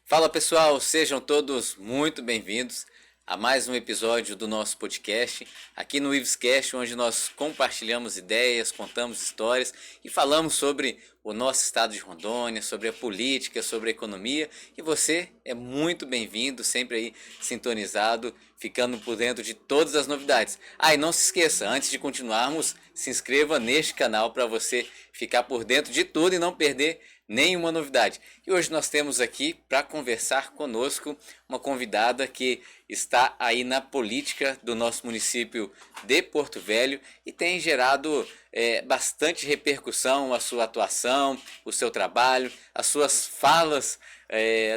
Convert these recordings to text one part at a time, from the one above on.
Fala pessoal, sejam todos muito bem-vindos a mais um episódio do nosso podcast aqui no Ivescast, onde nós compartilhamos ideias, contamos histórias e falamos sobre o nosso estado de Rondônia, sobre a política, sobre a economia, e você é muito bem-vindo, sempre aí sintonizado, ficando por dentro de todas as novidades. E não se esqueça, antes de continuarmos, se inscreva neste canal para você ficar por dentro de tudo e não perder nenhuma novidade. E hoje nós temos aqui para conversar conosco uma convidada que está aí na política do nosso município de Porto Velho e tem gerado bastante repercussão a sua atuação, o seu trabalho, as suas falas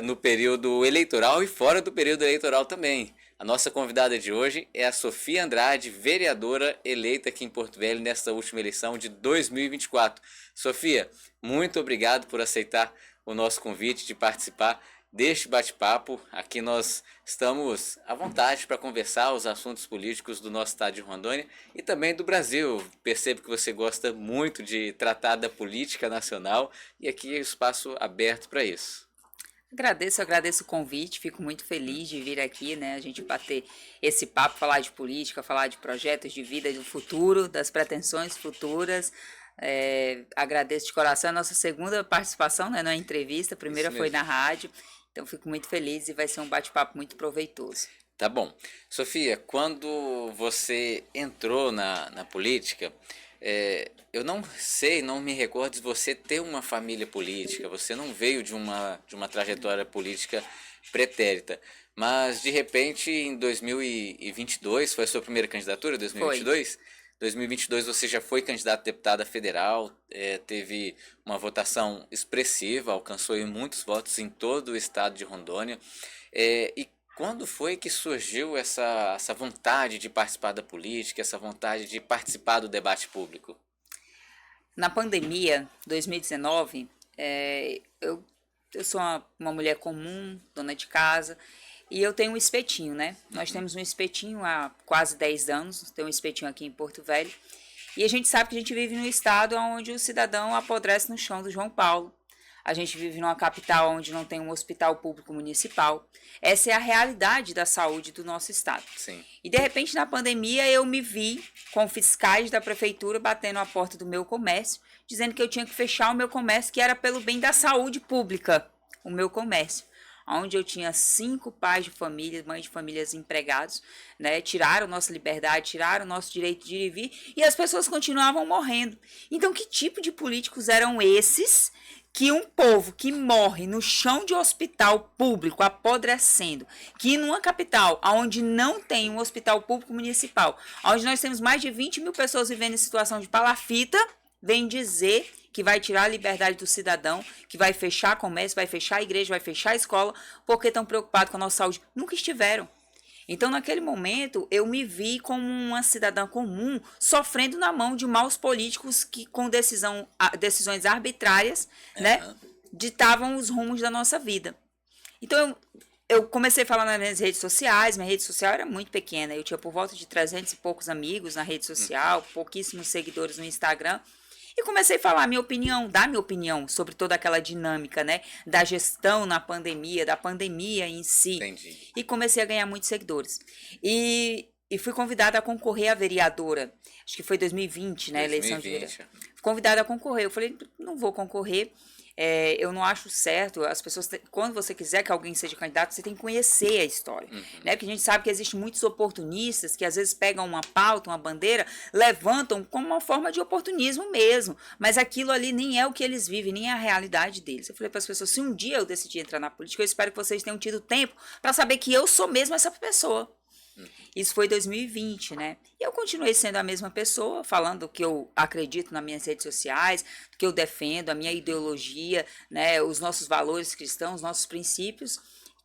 no período eleitoral e fora do período eleitoral também. A nossa convidada de hoje é a Sofia Andrade, vereadora eleita aqui em Porto Velho nesta última eleição de 2024. Sofia, muito obrigado por aceitar o nosso convite de participar deste bate-papo. Aqui nós estamos à vontade para conversar os assuntos políticos do nosso estado de Rondônia e também do Brasil. Percebo que você gosta muito de tratar da política nacional e aqui é o espaço aberto para isso. Agradeço o convite, fico muito feliz de vir aqui, né, a gente bater esse papo, falar de política, falar de projetos de vida, do futuro, das pretensões futuras. Agradeço de coração a nossa segunda participação, né, na entrevista, a primeira foi na rádio, então fico muito feliz e vai ser um bate-papo muito proveitoso. Tá bom. Sofia, quando você entrou na política, eu não sei, não me recordo de você ter uma família política, você não veio de uma trajetória política pretérita, mas de repente em 2022, foi a sua primeira candidatura, 2022? Foi. 2022 você já foi candidato a deputada federal, teve uma votação expressiva, alcançou muitos votos em todo o estado de Rondônia, e quando foi que surgiu essa vontade de participar da política, essa vontade de participar do debate público? Na pandemia, 2019, eu sou uma mulher comum, dona de casa, e eu tenho um espetinho, né? Nós temos um espetinho há quase 10 anos, tem um espetinho aqui em Porto Velho, e a gente sabe que a gente vive num estado onde o cidadão apodrece no chão do João Paulo. A gente vive numa capital onde não tem um hospital público municipal. Essa é a realidade da saúde do nosso estado. Sim. E de repente na pandemia eu me vi com fiscais da prefeitura batendo a porta do meu comércio, dizendo que eu tinha que fechar o meu comércio, que era pelo bem da saúde pública, o meu comércio. Onde eu tinha 5 pais de família, mães de famílias empregados, né? Tiraram nossa liberdade, tiraram nosso direito de ir e vir, e as pessoas continuavam morrendo. Então que tipo de políticos eram esses que um povo que morre no chão de hospital público, apodrecendo, que numa capital onde não tem um hospital público municipal, onde nós temos mais de 20 mil pessoas vivendo em situação de palafita, vem dizer que vai tirar a liberdade do cidadão, que vai fechar comércio, vai fechar a igreja, vai fechar a escola, porque estão preocupados com a nossa saúde. Nunca estiveram. Então, naquele momento, eu me vi como uma cidadã comum, sofrendo na mão de maus políticos que, com decisões arbitrárias, né, ditavam os rumos da nossa vida. Então, eu comecei a falar nas minhas redes sociais, minha rede social era muito pequena, eu tinha por volta de 300 e poucos amigos na rede social, pouquíssimos seguidores no Instagram, e comecei a falar dar minha opinião sobre toda aquela dinâmica, né, da gestão na pandemia, da pandemia em si. Entendi. E comecei a ganhar muitos seguidores. E fui convidada a concorrer a vereadora, acho que foi 2020, né, 2020. Eleição de vereadora. Fui convidada a concorrer, eu falei, não vou concorrer, eu não acho certo, as pessoas, quando você quiser que alguém seja candidato, você tem que conhecer a história, né? Porque a gente sabe que existem muitos oportunistas que às vezes pegam uma pauta, uma bandeira, levantam como uma forma de oportunismo mesmo, mas aquilo ali nem é o que eles vivem, nem é a realidade deles. Eu falei para as pessoas, se um dia eu decidir entrar na política, eu espero que vocês tenham tido tempo para saber que eu sou mesmo essa pessoa. Isso foi 2020, né? E eu continuei sendo a mesma pessoa, falando o que eu acredito nas minhas redes sociais, o que eu defendo, a minha ideologia, né? Os nossos valores cristãos, os nossos princípios.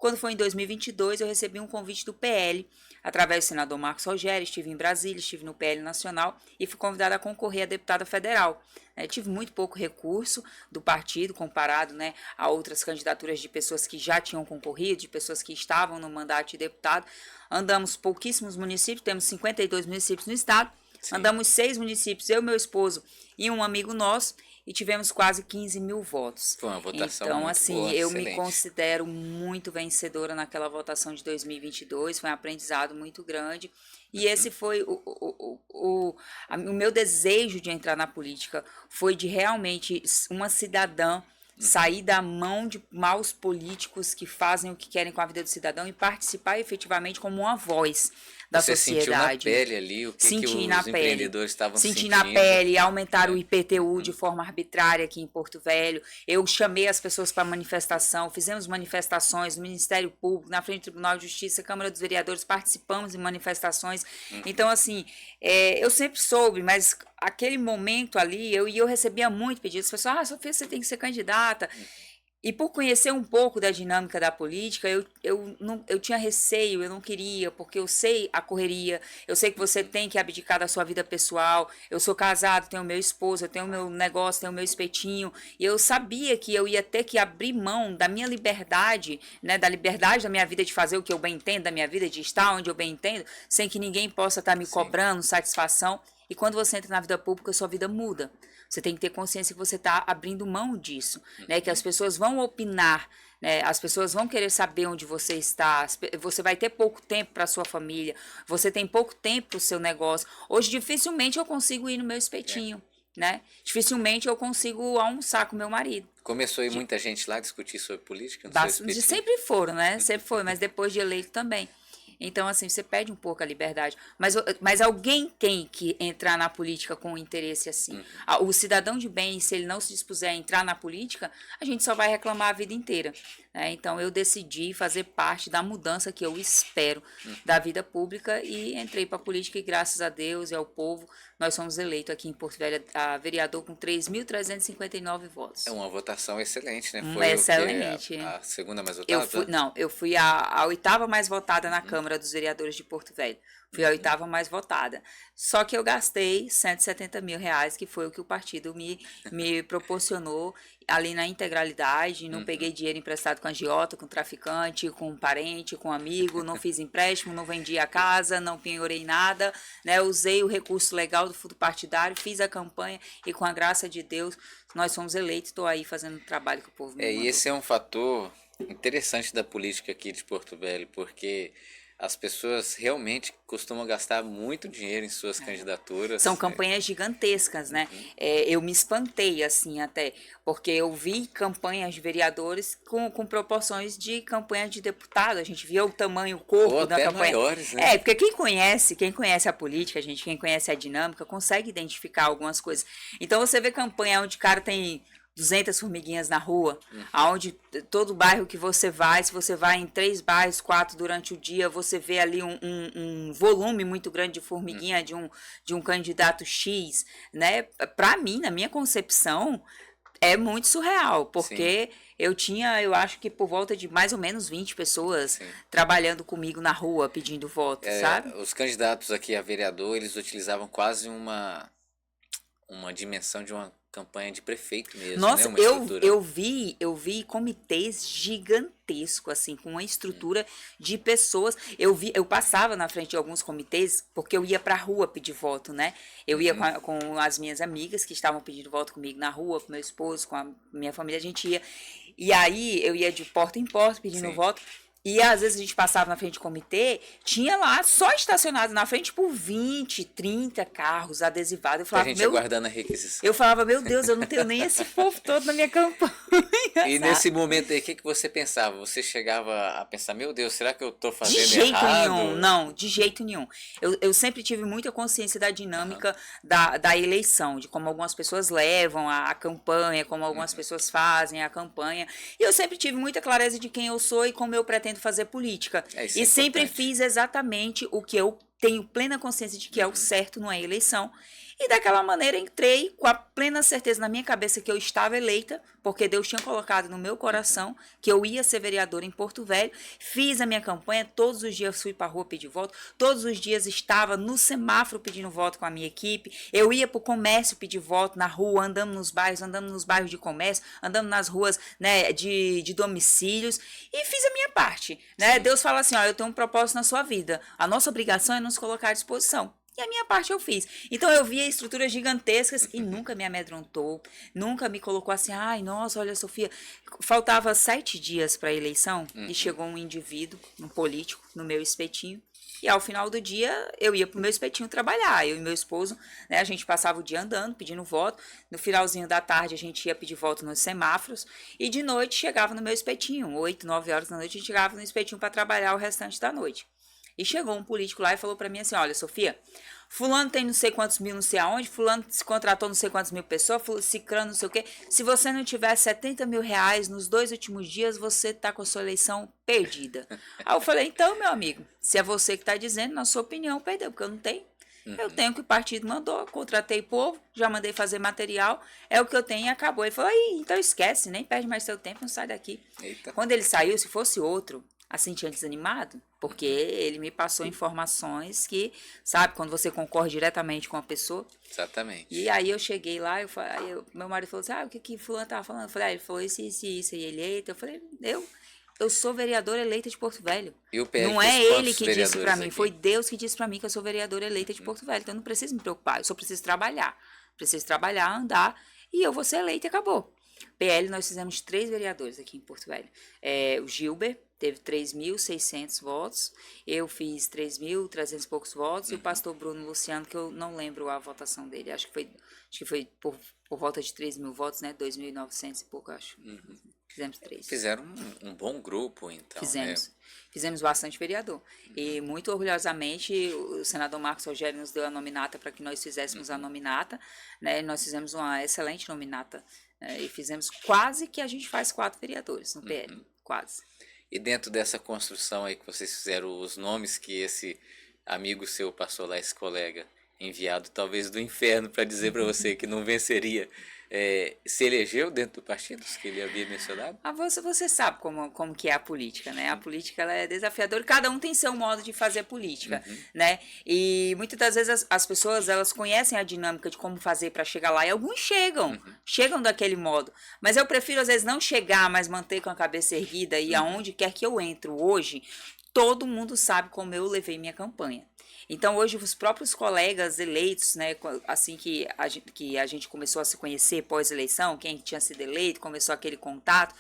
Quando foi em 2022, eu recebi um convite do PL, através do senador Marcos Rogério. Estive em Brasília, estive no PL Nacional e fui convidada a concorrer a deputada federal. Tive muito pouco recurso do partido comparado, né, a outras candidaturas de pessoas que já tinham concorrido, de pessoas que estavam no mandato de deputado. Andamos pouquíssimos municípios, temos 52 municípios no estado. Sim. Andamos 6 municípios, eu, meu esposo e um amigo nosso, e tivemos quase 15 mil votos. Foi uma votação então, muito assim, boa, eu excelente. me considero muito vencedora naquela votação de 2022, foi um aprendizado muito grande. E esse foi o meu desejo de entrar na política, foi de realmente uma cidadã sair da mão de maus políticos que fazem o que querem com a vida do cidadão e participar efetivamente como uma voz da Você sociedade. Sentiu na pele ali o que os empreendedores estavam sentindo. Senti na pele, aumentaram o IPTU de forma arbitrária aqui em Porto Velho. Eu chamei as pessoas para manifestação, fizemos manifestações no Ministério Público, na frente do Tribunal de Justiça, Câmara dos Vereadores, participamos de manifestações. Então, assim, eu sempre soube, mas aquele momento ali, eu recebia muito pedidos. As pessoas, Sofia, você tem que ser candidata. E por conhecer um pouco da dinâmica da política, eu tinha receio, eu não queria, porque eu sei a correria, eu sei que você tem que abdicar da sua vida pessoal, eu sou casado, tenho meu esposo, eu tenho meu negócio, tenho meu espetinho, e eu sabia que eu ia ter que abrir mão da minha liberdade, né, da liberdade da minha vida de fazer o que eu bem entendo, da minha vida de estar onde eu bem entendo, sem que ninguém possa estar me cobrando satisfação. E quando você entra na vida pública, sua vida muda. Você tem que ter consciência que você está abrindo mão disso, né? Que as pessoas vão opinar, né? As pessoas vão querer saber onde você está. Você vai ter pouco tempo para sua família. Você tem pouco tempo para o seu negócio. Hoje, dificilmente eu consigo ir no meu espetinho, né? Dificilmente eu consigo almoçar com meu marido. Começou a ir muita gente lá discutir sobre política? Sempre foram, né? Sempre foi, mas depois de eleito também. Então, assim, você perde um pouco a liberdade. Mas alguém tem que entrar na política com um interesse assim. O cidadão de bem, se ele não se dispuser a entrar na política, a gente só vai reclamar a vida inteira. Então, eu decidi fazer parte da mudança que eu espero da vida pública e entrei para a política e, graças a Deus e ao povo, nós somos eleitos aqui em Porto Velho a vereador com 3.359 votos. É uma votação excelente, né? Foi excelente. A segunda mais votada? Eu fui a 8ª mais votada na Câmara dos Vereadores de Porto Velho. Fui a 8ª mais votada. Só que eu gastei R$170 mil, que foi o que o partido me proporcionou ali na integralidade. Não peguei dinheiro emprestado com agiota, com traficante, com parente, com amigo, não fiz empréstimo, não vendi a casa, não penhorei nada, né? Usei o recurso legal do fundo partidário, fiz a campanha e, com a graça de Deus, nós fomos eleitos. Estou aí fazendo o trabalho que o povo me mandou. E esse é um fator interessante da política aqui de Porto Velho, porque as pessoas realmente costumam gastar muito dinheiro em suas candidaturas. São campanhas gigantescas, né? Eu me espantei, assim, até, porque eu vi campanhas de vereadores com proporções de campanha de deputado. A gente via o tamanho, o corpo da até campanha. Maiores, né? Porque quem conhece a política, quem conhece a dinâmica, consegue identificar algumas coisas. Então, você vê campanha onde o cara tem 200 formiguinhas na rua, aonde todo bairro que você vai, se você vai em 3 bairros, 4 durante o dia, você vê ali um volume muito grande de formiguinha de um candidato X, né? Para mim, na minha concepção, é muito surreal, porque eu acho que por volta de mais ou menos 20 pessoas trabalhando comigo na rua, pedindo voto, sabe? Os candidatos aqui a vereador, eles utilizavam quase uma dimensão de uma campanha de prefeito mesmo. Nossa, né? eu vi comitês gigantescos, assim, com uma estrutura de pessoas. Eu passava na frente de alguns comitês, porque eu ia pra rua pedir voto, né? Eu ia com as minhas amigas que estavam pedindo voto comigo na rua, com meu esposo, com a minha família, a gente ia. E aí eu ia de porta em porta pedindo voto. E às vezes a gente passava na frente do comitê, tinha lá só estacionado na frente por 20, 30 carros adesivados. Eu falava, a gente aguardando a requisição. Eu falava, meu Deus, eu não tenho nem esse povo todo na minha campanha. E nesse momento aí, o que você pensava? Você chegava a pensar, meu Deus, será que eu tô fazendo errado? De jeito nenhum, não, de jeito nenhum. Eu sempre tive muita consciência da dinâmica da eleição, de como algumas pessoas levam a campanha, como algumas pessoas fazem a campanha. E eu sempre tive muita clareza de quem eu sou e como eu pretendo fazer política. Isso e é sempre importante. fiz exatamente o que eu tenho plena consciência de que é o certo, não é eleição. E daquela maneira entrei com a plena certeza na minha cabeça que eu estava eleita, porque Deus tinha colocado no meu coração que eu ia ser vereadora em Porto Velho. Fiz a minha campanha, todos os dias fui para a rua pedir voto, todos os dias estava no semáforo pedindo voto com a minha equipe. Eu ia para o comércio pedir voto na rua, andando nos bairros de comércio, andando nas ruas, né, de domicílios, e fiz a minha parte, né? Deus fala assim, ó, eu tenho um propósito na sua vida. A nossa obrigação é nos colocar à disposição. E a minha parte eu fiz. Então eu via estruturas gigantescas e nunca me amedrontou, nunca me colocou assim, ai, nossa, olha, Sofia, faltava 7 dias para a eleição e chegou um indivíduo, um político, no meu espetinho. E ao final do dia eu ia pro meu espetinho trabalhar, eu e meu esposo, né, a gente passava o dia andando, pedindo voto. No finalzinho da tarde a gente ia pedir voto nos semáforos e de noite chegava no meu espetinho, 8, 9 horas da noite a gente chegava no espetinho para trabalhar o restante da noite. E chegou um político lá e falou para mim assim, olha, Sofia, fulano tem não sei quantos mil, não sei aonde, fulano se contratou não sei quantas mil pessoas, ciclano não sei o quê. Se você não tiver 70 mil reais nos 2 últimos dias, você tá com a sua eleição perdida. Aí eu falei, então, meu amigo, se é você que tá dizendo, na sua opinião, perdeu, porque eu não tenho. Eu tenho o que o partido mandou, contratei povo, já mandei fazer material, é o que eu tenho e acabou. Ele falou, então esquece, nem perde mais seu tempo, não sai daqui. Eita. Quando ele saiu, se fosse outro, assim tinha desanimado, porque ele me passou informações que, sabe, quando você concorre diretamente com a pessoa. Exatamente. E aí eu cheguei lá, meu marido falou assim, o que fulano tava falando? Eu falei, ele falou isso, e ele eleito. Eu falei, eu sou vereadora eleita de Porto Velho. E o PL não é ele que disse para mim, aqui? foi Deus que disse para mim que eu sou vereadora eleita de Porto Velho. Então eu não preciso me preocupar, eu só preciso trabalhar. Preciso trabalhar, andar, e eu vou ser eleita e acabou. PL, nós fizemos 3 vereadores aqui em Porto Velho. O Gilber teve 3.600 votos, eu fiz 3.300 e poucos votos, e o pastor Bruno Luciano, que eu não lembro a votação dele, acho que foi por volta de 3.000 votos, né? 2.900 e pouco, acho. Fizemos 3. Fizeram um bom grupo, então. Fizemos bastante vereador. E muito orgulhosamente o senador Marcos Rogério nos deu a nominata para que nós fizéssemos a nominata, né? Nós fizemos uma excelente nominata, e fizemos quase que a gente faz 4 vereadores no PL, quase. E dentro dessa construção aí que vocês fizeram, os nomes que esse amigo seu passou lá, esse colega enviado talvez do inferno para dizer para você que não venceria, se elegeu dentro do partido que ele havia mencionado? Você sabe como que é a política, né? A política ela é desafiadora, cada um tem seu modo de fazer política, né? E muitas das vezes as pessoas elas conhecem a dinâmica de como fazer para chegar lá e alguns chegam daquele modo. Mas eu prefiro às vezes não chegar, mas manter com a cabeça erguida e aonde quer que eu entro hoje, todo mundo sabe como eu levei minha campanha. Então, hoje, os próprios colegas eleitos, né, assim que a gente começou a se conhecer pós-eleição, quem tinha sido eleito, começou aquele contato,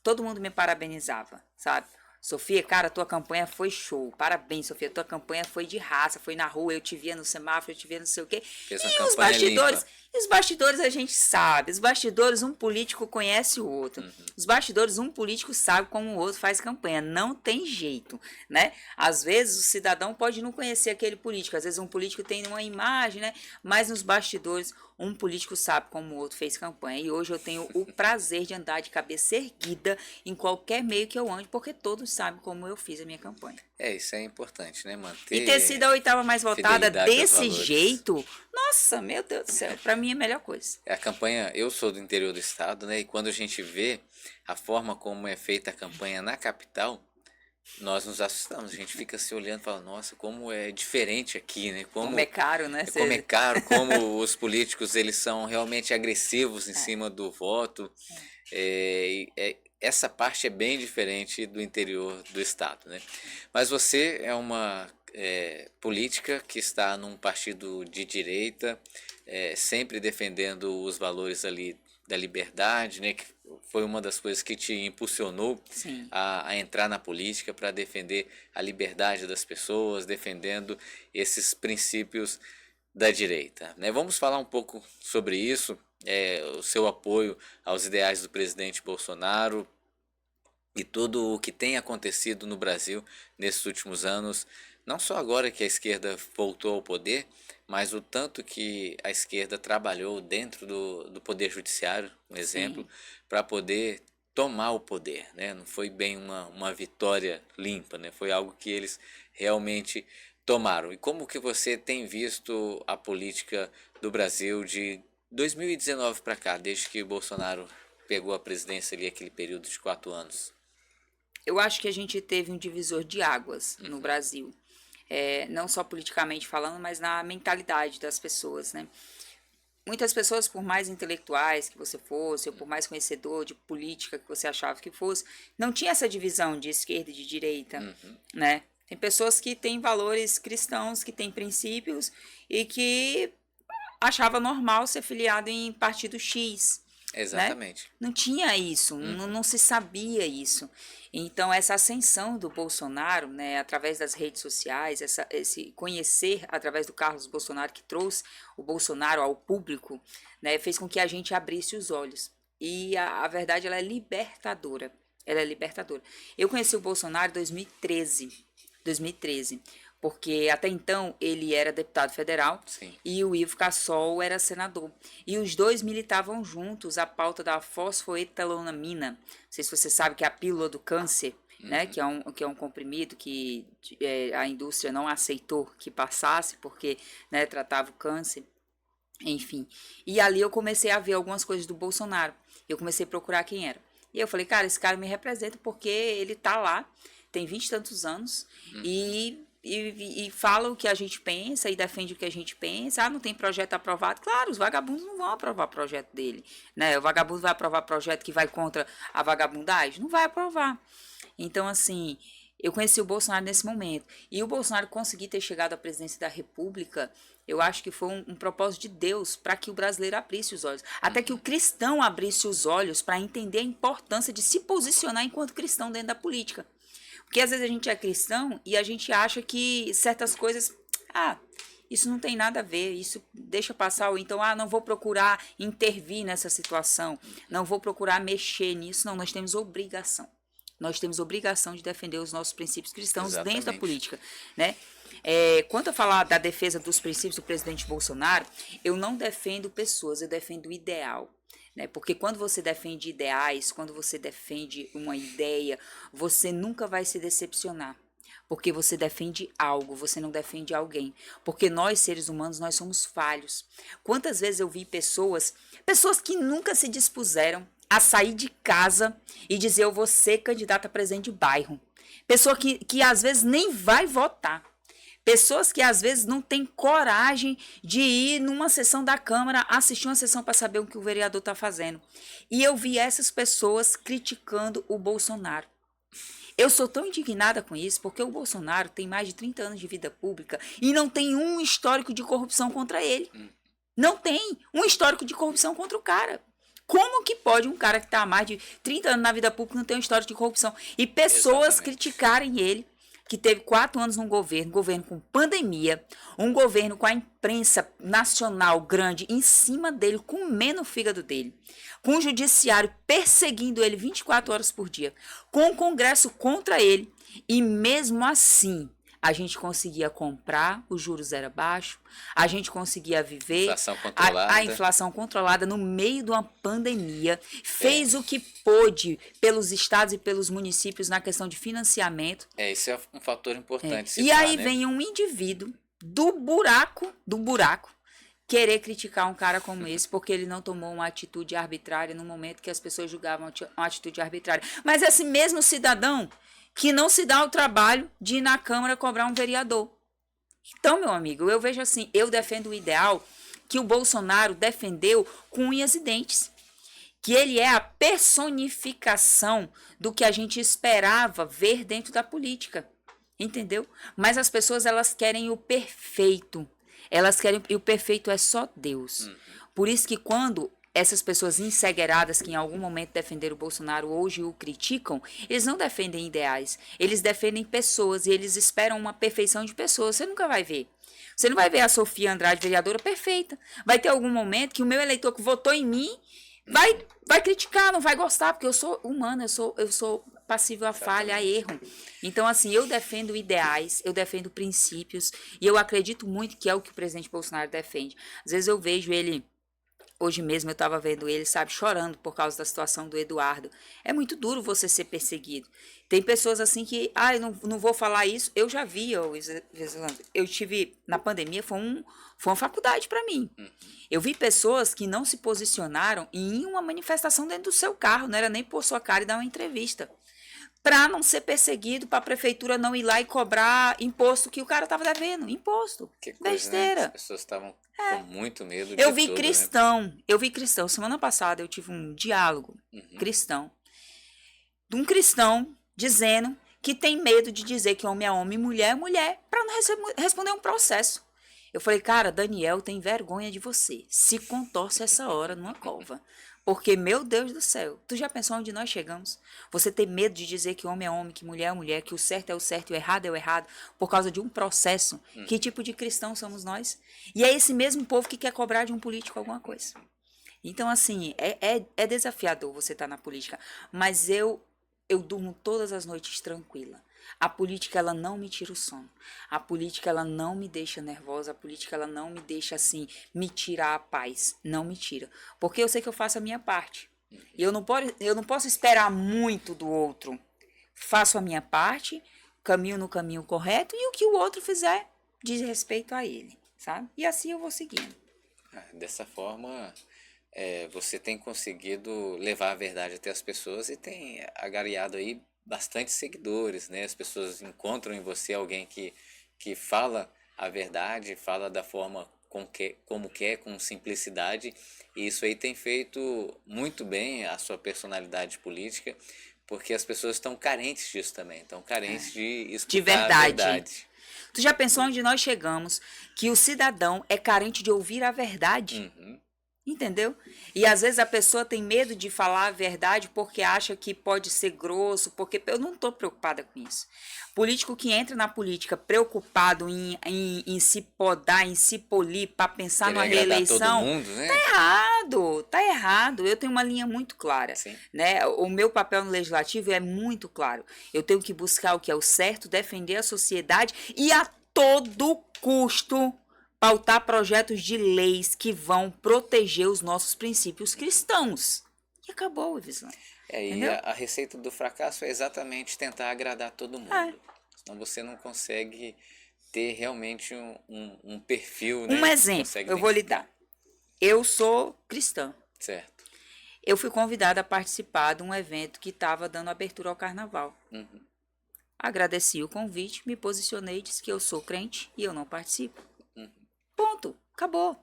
todo mundo me parabenizava, sabe? Sofia, cara, tua campanha foi show. Parabéns, Sofia, tua campanha foi de raça, foi na rua, eu te via no semáforo, eu te via não sei o quê. Fez uma E os campanha bastidores, limpa. os bastidores a gente sabe. Os bastidores, um político conhece o outro. Os bastidores, um político sabe como o outro faz campanha. Não tem jeito, né? Às vezes o cidadão pode não conhecer aquele político. Às vezes um político tem uma imagem, né? Mas nos bastidores, um político sabe como o outro fez campanha. E hoje eu tenho o prazer de andar de cabeça erguida em qualquer meio que eu ande, porque todos sabem como eu fiz a minha campanha. Isso é importante, né? Manter. E ter sido a 8ª mais votada fidelidade aos desse valores. jeito, nossa, meu Deus do céu, pra mim é a melhor coisa. A campanha, eu sou do interior do estado, né? E quando a gente vê a forma como é feita a campanha na capital, nós nos assustamos. A gente fica se olhando e fala, nossa, como é diferente aqui, né? Como é caro, né? Como é caro, como os políticos eles são realmente agressivos em cima do voto. Essa parte é bem diferente do interior do estado, né? Mas você é uma política que está num partido de direita, sempre defendendo os valores ali da liberdade, né? Que foi uma das coisas que te impulsionou a entrar na política para defender a liberdade das pessoas, defendendo esses princípios da direita, né? Vamos falar um pouco sobre isso, o seu apoio aos ideais do presidente Bolsonaro e tudo o que tem acontecido no Brasil nesses últimos anos, não só agora que a esquerda voltou ao poder, mas o tanto que a esquerda trabalhou dentro do Poder Judiciário, um exemplo, para poder tomar o poder, né? Não foi bem uma vitória limpa, né? Foi algo que eles realmente tomaram. E como que você tem visto a política do Brasil de 2019 para cá, desde que o Bolsonaro pegou a presidência ali, aquele período de 4 anos? Eu acho que a gente teve um divisor de águas no Brasil. Não só politicamente falando, mas na mentalidade das pessoas, né? Muitas pessoas, por mais intelectuais que você fosse, ou por mais conhecedor de política que você achava que fosse, não tinha essa divisão de esquerda e de direita, né? Tem pessoas que têm valores cristãos, que têm princípios e que achava normal ser filiado em partido X, né? Exatamente. Não tinha isso, não se sabia isso. Então, essa ascensão do Bolsonaro, né, através das redes sociais, esse conhecer através do Carlos Bolsonaro, que trouxe o Bolsonaro ao público, né, fez com que a gente abrisse os olhos. E a verdade, ela é libertadora. Ela é libertadora. Eu conheci o Bolsonaro em 2013, porque até então ele era deputado federal. Sim. E o Ivo Cassol era senador. E os dois militavam juntos a pauta da fosfoetalonamina. Não sei se você sabe que é a pílula do câncer, né? Que é um comprimido que a indústria não aceitou que passasse, porque, né, tratava o câncer. Enfim. E ali eu comecei a ver algumas coisas do Bolsonaro. Eu comecei a procurar quem era. E eu falei, cara, esse cara me representa porque ele tá lá, tem 20 e tantos anos, e fala o que a gente pensa e defende o que a gente pensa. Ah, não tem projeto aprovado. Claro, os vagabundos não vão aprovar projeto dele, né? O vagabundo vai aprovar projeto que vai contra a vagabundagem? Não vai aprovar. Então, assim, eu conheci o Bolsonaro nesse momento. E o Bolsonaro conseguir ter chegado à presidência da República, eu acho que foi um propósito de Deus para que o brasileiro abrisse os olhos. Até que o cristão abrisse os olhos para entender a importância de se posicionar enquanto cristão dentro da política. Porque às vezes a gente é cristão e a gente acha que certas coisas, isso não tem nada a ver, isso deixa passar, ou então, não vou procurar intervir nessa situação, não vou procurar mexer nisso. Não, nós temos obrigação. Nós temos obrigação de defender os nossos princípios cristãos dentro da política, né? Quanto a falar da defesa dos princípios do presidente Bolsonaro, eu não defendo pessoas, eu defendo o ideal. Né? Porque quando você defende ideais, quando você defende uma ideia, você nunca vai se decepcionar. Porque você defende algo, você não defende alguém. Porque nós, seres humanos, nós somos falhos. Quantas vezes eu vi pessoas que nunca se dispuseram a sair de casa e dizer eu vou ser candidata a presidente de bairro. Pessoa que às vezes nem vai votar. Pessoas que às vezes não têm coragem de ir numa sessão da Câmara, assistir uma sessão para saber o que o vereador está fazendo. E eu vi essas pessoas criticando o Bolsonaro. Eu sou tão indignada com isso, porque o Bolsonaro tem mais de 30 anos de vida pública e não tem um histórico de corrupção contra ele. Não tem um histórico de corrupção contra o cara. Como que pode um cara que está há mais de 30 anos na vida pública não ter um histórico de corrupção? E pessoas criticarem ele, que teve 4 anos num governo com pandemia, um governo com a imprensa nacional grande em cima dele, comendo o fígado dele, com o judiciário perseguindo ele 24 horas por dia, com o Congresso contra ele, e mesmo assim a gente conseguia comprar, os juros eram baixos, a gente conseguia viver, a inflação controlada no meio de uma pandemia, fez o que pôde pelos estados e pelos municípios na questão de financiamento. Isso é um fator importante. E aí vem um indivíduo do buraco, querer criticar um cara como esse, porque ele não tomou uma atitude arbitrária no momento que as pessoas julgavam uma atitude arbitrária. Mas esse mesmo cidadão que não se dá o trabalho de ir na Câmara cobrar um vereador. Então, meu amigo, eu vejo assim, eu defendo o ideal que o Bolsonaro defendeu com unhas e dentes. Que ele é a personificação do que a gente esperava ver dentro da política. Entendeu? Mas as pessoas, elas querem o perfeito. E o perfeito é só Deus. Por isso que quando essas pessoas encegueiradas que em algum momento defenderam o Bolsonaro hoje o criticam, eles não defendem ideais, eles defendem pessoas e eles esperam uma perfeição de pessoas. Você nunca vai ver. Você não vai ver a Sofia Andrade, vereadora, perfeita. Vai ter algum momento que o meu eleitor que votou em mim vai criticar, não vai gostar, porque eu sou humana, eu sou passível a falha, a erro. Então, assim, eu defendo ideais, eu defendo princípios, e eu acredito muito que é o que o presidente Bolsonaro defende. Às vezes eu vejo ele Hoje mesmo eu estava vendo ele, sabe, chorando por causa da situação do Eduardo. É muito duro você ser perseguido. Tem pessoas assim que, eu não vou falar isso. Eu já vi, eu tive, na pandemia, foi uma faculdade para mim. Eu vi pessoas que não se posicionaram em uma manifestação dentro do seu carro, não era nem pôr sua cara e dar uma entrevista. Para não ser perseguido, para a prefeitura não ir lá e cobrar imposto que o cara estava devendo. Imposto. Que coisa, Besteira. né? As pessoas estavam com muito medo Eu de vi tudo, cristão, né? eu vi cristão. Semana passada eu tive um diálogo cristão, de um cristão dizendo que tem medo de dizer que homem é homem e mulher é mulher, para não responder um processo. Eu falei, cara, Daniel tem vergonha de você. Se contorce essa hora numa cova. Porque, meu Deus do céu, tu já pensou onde nós chegamos? Você ter medo de dizer que homem é homem, que mulher é mulher, que o certo é o certo e o errado é o errado, por causa de um processo? Que tipo de cristão somos nós? E é esse mesmo povo que quer cobrar de um político alguma coisa. Então, assim, é desafiador você estar na política, mas eu durmo todas as noites tranquila. A política, ela não me tira o sono. A política, ela não me deixa nervosa. A política, ela não me deixa, assim, me tirar a paz. Não me tira. Porque eu sei que eu faço a minha parte. E eu não posso esperar muito do outro. Faço a minha parte, caminho no caminho correto, e o que o outro fizer diz respeito a ele, sabe? E assim eu vou seguindo. Dessa forma, você tem conseguido levar a verdade até as pessoas e tem agariado aí bastante seguidores, né? As pessoas encontram em você alguém que fala a verdade, fala da forma como quer, com simplicidade, e isso aí tem feito muito bem a sua personalidade política, porque as pessoas estão carentes disso também, estão carentes de De escutar a verdade. Tu já pensou onde nós chegamos? Que o cidadão é carente de ouvir a verdade? Entendeu? E às vezes a pessoa tem medo de falar a verdade porque acha que pode ser grosso, porque eu não estou preocupada com isso. Político que entra na política preocupado em se podar, em se polir para pensar Querer numa agradar todo reeleição, mundo, né? tá errado. Eu tenho uma linha muito clara, Sim. né? O meu papel no legislativo é muito claro. Eu tenho que buscar o que é o certo, defender a sociedade e a todo custo pautar projetos de leis que vão proteger os nossos princípios cristãos. E acabou, Evislan. E Entendeu? a receita do fracasso é exatamente tentar agradar todo mundo. Senão você não consegue ter realmente um perfil, né? Um exemplo, eu vou lhe dar. Eu sou cristã. Certo. Eu fui convidada a participar de um evento que estava dando abertura ao carnaval. Agradeci o convite, me posicionei, disse que eu sou crente e eu não participo. Ponto. Acabou.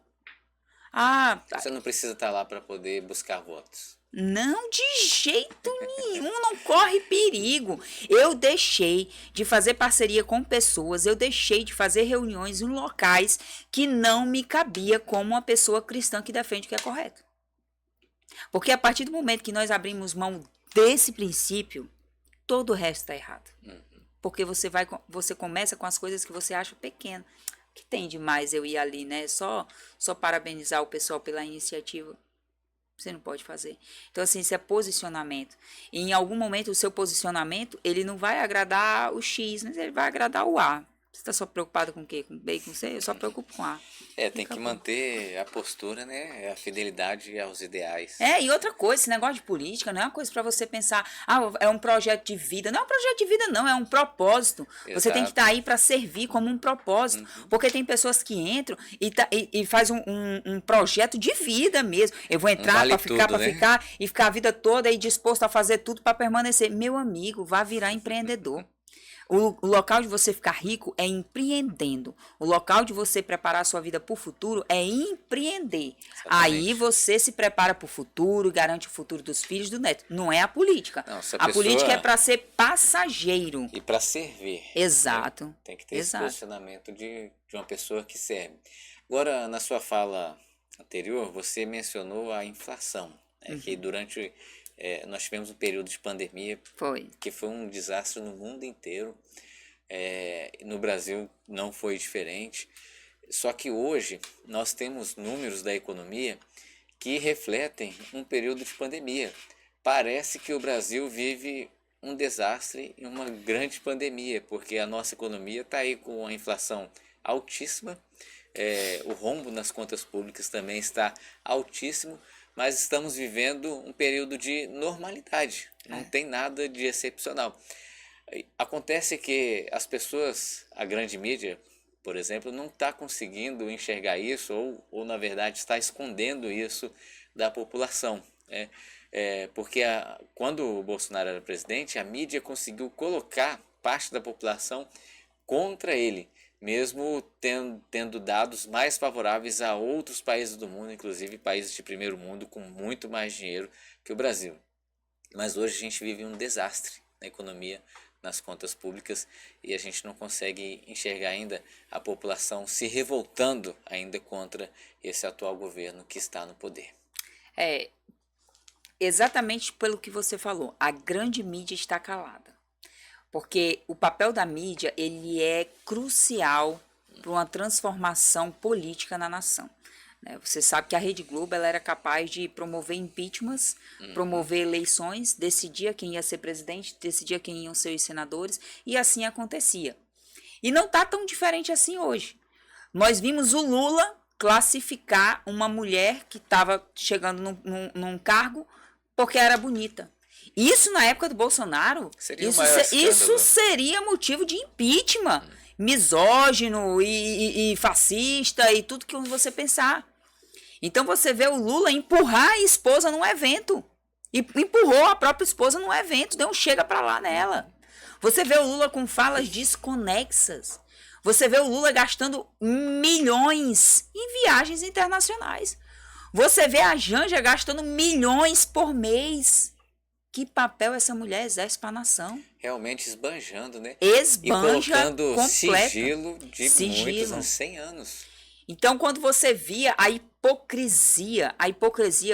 Você não precisa estar lá para poder buscar votos. Não, de jeito nenhum, não corre perigo. Eu deixei de fazer parceria com pessoas, eu deixei de fazer reuniões em locais que não me cabia como uma pessoa cristã que defende o que é correto. Porque a partir do momento que nós abrimos mão desse princípio, todo o resto está errado. Porque você começa com as coisas que você acha pequenas. Que tem demais eu ir ali, né? Só parabenizar o pessoal pela iniciativa. Você não pode fazer. Então, assim, isso é posicionamento. E em algum momento, o seu posicionamento, ele não vai agradar o X, mas ele vai agradar o A. Você está só preocupado com o quê? Com B e com C? Eu só preocupo com A. Tem que manter a postura, né? A fidelidade aos ideais. E outra coisa, esse negócio de política não é uma coisa para você pensar, é um projeto de vida. Não é um projeto de vida, não, é um propósito. Exato. Você tem que estar aí para servir como um propósito. Porque tem pessoas que entram e faz um projeto de vida mesmo. Eu vou entrar vale para ficar, tudo, né? e ficar a vida toda aí disposto a fazer tudo para permanecer. Meu amigo, vá virar empreendedor. O local de você ficar rico é empreendendo. O local de você preparar a sua vida para o futuro é empreender. Exatamente. Aí você se prepara para o futuro, garante o futuro dos filhos, do neto. Não é a política. Não, a política é para ser passageiro. E para servir. Exato. Né? Tem que ter esse posicionamento de uma pessoa que serve. Agora, na sua fala anterior, você mencionou a inflação. Né? Que durante... nós tivemos um período de pandemia que foi um desastre no mundo inteiro. No Brasil não foi diferente. Só que hoje nós temos números da economia que refletem um período de pandemia. Parece que o Brasil vive um desastre e uma grande pandemia, porque a nossa economia está aí com a inflação altíssima, o rombo nas contas públicas também está altíssimo, mas estamos vivendo um período de normalidade, não tem nada de excepcional. Acontece que as pessoas, a grande mídia, por exemplo, não está conseguindo enxergar isso ou na verdade está escondendo isso da população, né? Porque quando o Bolsonaro era presidente, a mídia conseguiu colocar parte da população contra ele, mesmo tendo dados mais favoráveis a outros países do mundo, inclusive países de primeiro mundo com muito mais dinheiro que o Brasil. Mas hoje a gente vive um desastre na economia, nas contas públicas, e a gente não consegue enxergar ainda a população se revoltando ainda contra esse atual governo que está no poder. Exatamente pelo que você falou, a grande mídia está calada. Porque o papel da mídia, ele é crucial para uma transformação política na nação. Você sabe que a Rede Globo ela era capaz de promover impeachments, promover eleições, decidia quem ia ser presidente, decidia quem iam ser os senadores, e assim acontecia. E não está tão diferente assim hoje. Nós vimos o Lula classificar uma mulher que estava chegando num cargo porque era bonita. Isso na época do Bolsonaro, isso seria motivo de impeachment, misógino e fascista e tudo que você pensar. Então você vê o Lula empurrar a esposa num evento, e empurrou a própria esposa num evento, deu um chega pra lá nela. Você vê o Lula com falas desconexas. Você vê o Lula gastando milhões em viagens internacionais. Você vê a Janja gastando milhões por mês. Que papel essa mulher exerce para a nação? Realmente esbanjando, né? Esbanja, e colocando completa. sigilo de muitos anos, 100 anos. Então, quando você via a hipocrisia,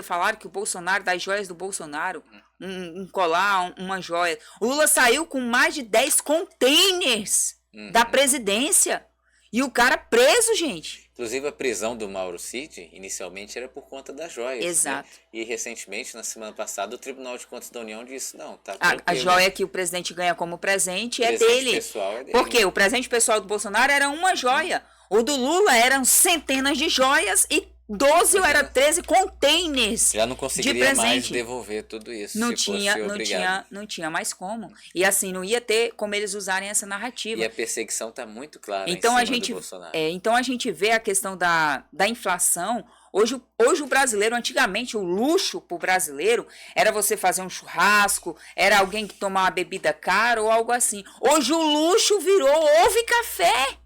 falaram que o Bolsonaro, das joias do Bolsonaro, um colar, uma joia. O Lula saiu com mais de 10 containers da presidência. E o cara preso, gente. Inclusive a prisão do Mauro Cid, inicialmente era por conta das joias. Exato. Né? E recentemente, na semana passada, o Tribunal de Contas da União disse, não, tá a joia que o presidente ganha como presente é dele. Pessoal é dele. Porque o presente pessoal do Bolsonaro era uma joia. O do Lula eram centenas de joias e 12 ou era 13 containers. Já não conseguiria mais devolver tudo isso. Não tinha mais como. E assim, não ia ter como eles usarem essa narrativa. E a perseguição está muito clara então, em cima do Bolsonaro. Então a gente vê a questão da inflação. Hoje o brasileiro, antigamente, o luxo para o brasileiro era você fazer um churrasco, era alguém que tomar uma bebida cara ou algo assim. Hoje o luxo virou ovo e café.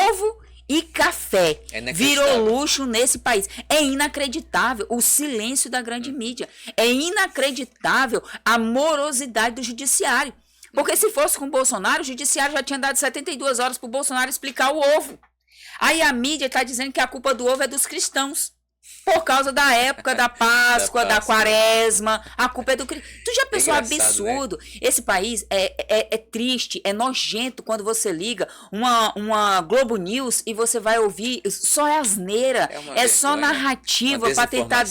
Ovo e café virou luxo nesse país. É inacreditável o silêncio da grande mídia. É inacreditável a morosidade do judiciário. Porque se fosse com o Bolsonaro, o judiciário já tinha dado 72 horas para o Bolsonaro explicar o ovo. Aí a mídia está dizendo que a culpa do ovo é dos cristãos. Por causa da época da Páscoa, da Quaresma, a culpa é do Cristo. Tu já pensou absurdo? Né? Esse país é triste, é nojento quando você liga uma Globo News e você vai ouvir só asneira, só narrativa para tentar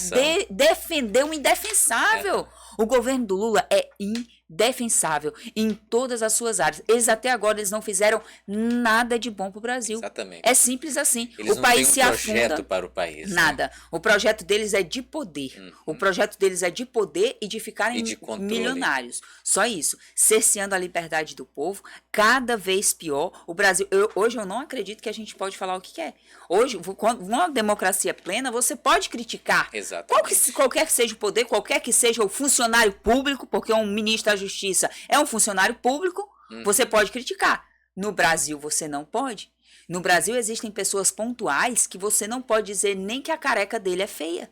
defender o indefensável. O governo do Lula é indefensável em todas as suas áreas. Eles até agora não fizeram nada de bom para o Brasil. Exatamente. É simples assim. Eles o país se afunda. Projeto para o país. Nada. Né? O projeto deles é de poder. O projeto deles é de poder e de ficarem milionários. Só isso. Cerceando a liberdade do povo, cada vez pior. O Brasil, hoje eu não acredito que a gente pode falar o que quer. Hoje, uma democracia plena, você pode criticar. Exatamente. Qualquer que seja o poder, qualquer que seja o funcionário público, porque um ministro da Justiça é um funcionário público, você pode criticar. No Brasil, você não pode. No Brasil, existem pessoas pontuais que você não pode dizer nem que a careca dele é feia.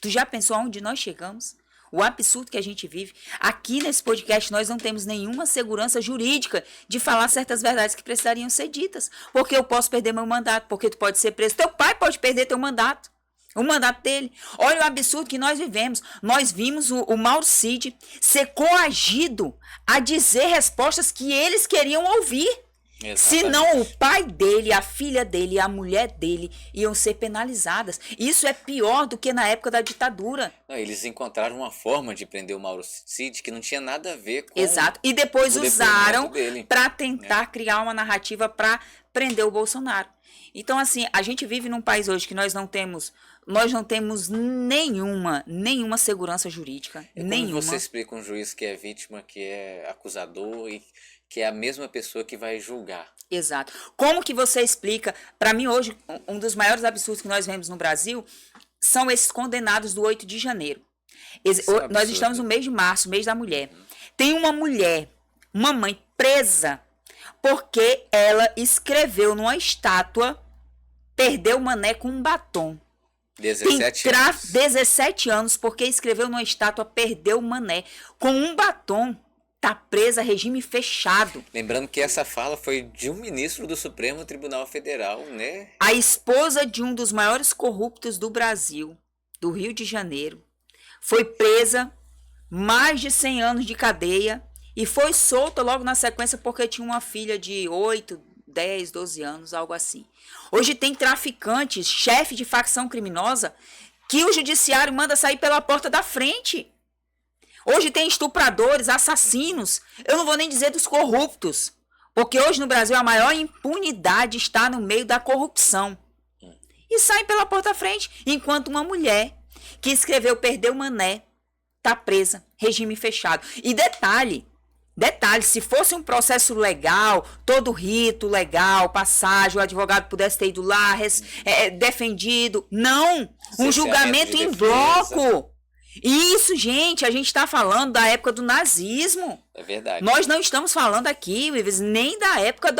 Tu já pensou aonde nós chegamos? O absurdo que a gente vive. Aqui nesse podcast, nós não temos nenhuma segurança jurídica de falar certas verdades que precisariam ser ditas. Porque eu posso perder meu mandato, porque tu pode ser preso. Teu pai pode perder teu mandato. O mandato dele. Olha o absurdo que nós vivemos. Nós vimos o Mauro Cid ser coagido a dizer respostas que eles queriam ouvir. Senão o pai dele, a filha dele e a mulher dele iam ser penalizadas. Isso é pior do que na época da ditadura. Não, eles encontraram uma forma de prender o Mauro Cid que não tinha nada a ver com Exato. E depois usaram para tentar criar uma narrativa para prender o Bolsonaro. Então, assim, a gente vive num país hoje que nós não temos nenhuma segurança jurídica, E como nenhuma. você explica um juiz que é vítima, que é acusador e que é a mesma pessoa que vai julgar? Exato. Como que você explica? Para mim, hoje, um dos maiores absurdos que nós vemos no Brasil são esses condenados do 8 de janeiro. Isso é um Nós absurdo. estamos no mês de março, mês da mulher. Tem uma mulher, uma mãe presa, porque ela escreveu numa estátua, perdeu o mané com um batom. 17 anos. 17 anos, porque escreveu numa estátua, perdeu o mané com um batom. Tá presa, regime fechado. Lembrando que essa fala foi de um ministro do Supremo Tribunal Federal, né? A esposa de um dos maiores corruptos do Brasil, do Rio de Janeiro, foi presa, mais de 100 anos de cadeia, e foi solta logo na sequência porque tinha uma filha de 8, 10, 12 anos, algo assim. Hoje tem traficantes, chefe de facção criminosa, que o judiciário manda sair pela porta da frente. Hoje tem estupradores, assassinos, eu não vou nem dizer dos corruptos, porque hoje no Brasil a maior impunidade está no meio da corrupção. E saem pela porta da frente, enquanto uma mulher que escreveu perdeu o mané, tá presa, regime fechado. E detalhe, se fosse um processo legal, todo rito legal, passagem, o advogado pudesse ter ido lá, defendido. Não! Um julgamento em bloco. Isso, gente, a gente está falando da época do nazismo. É verdade. Nós não estamos falando aqui, Ives, nem da época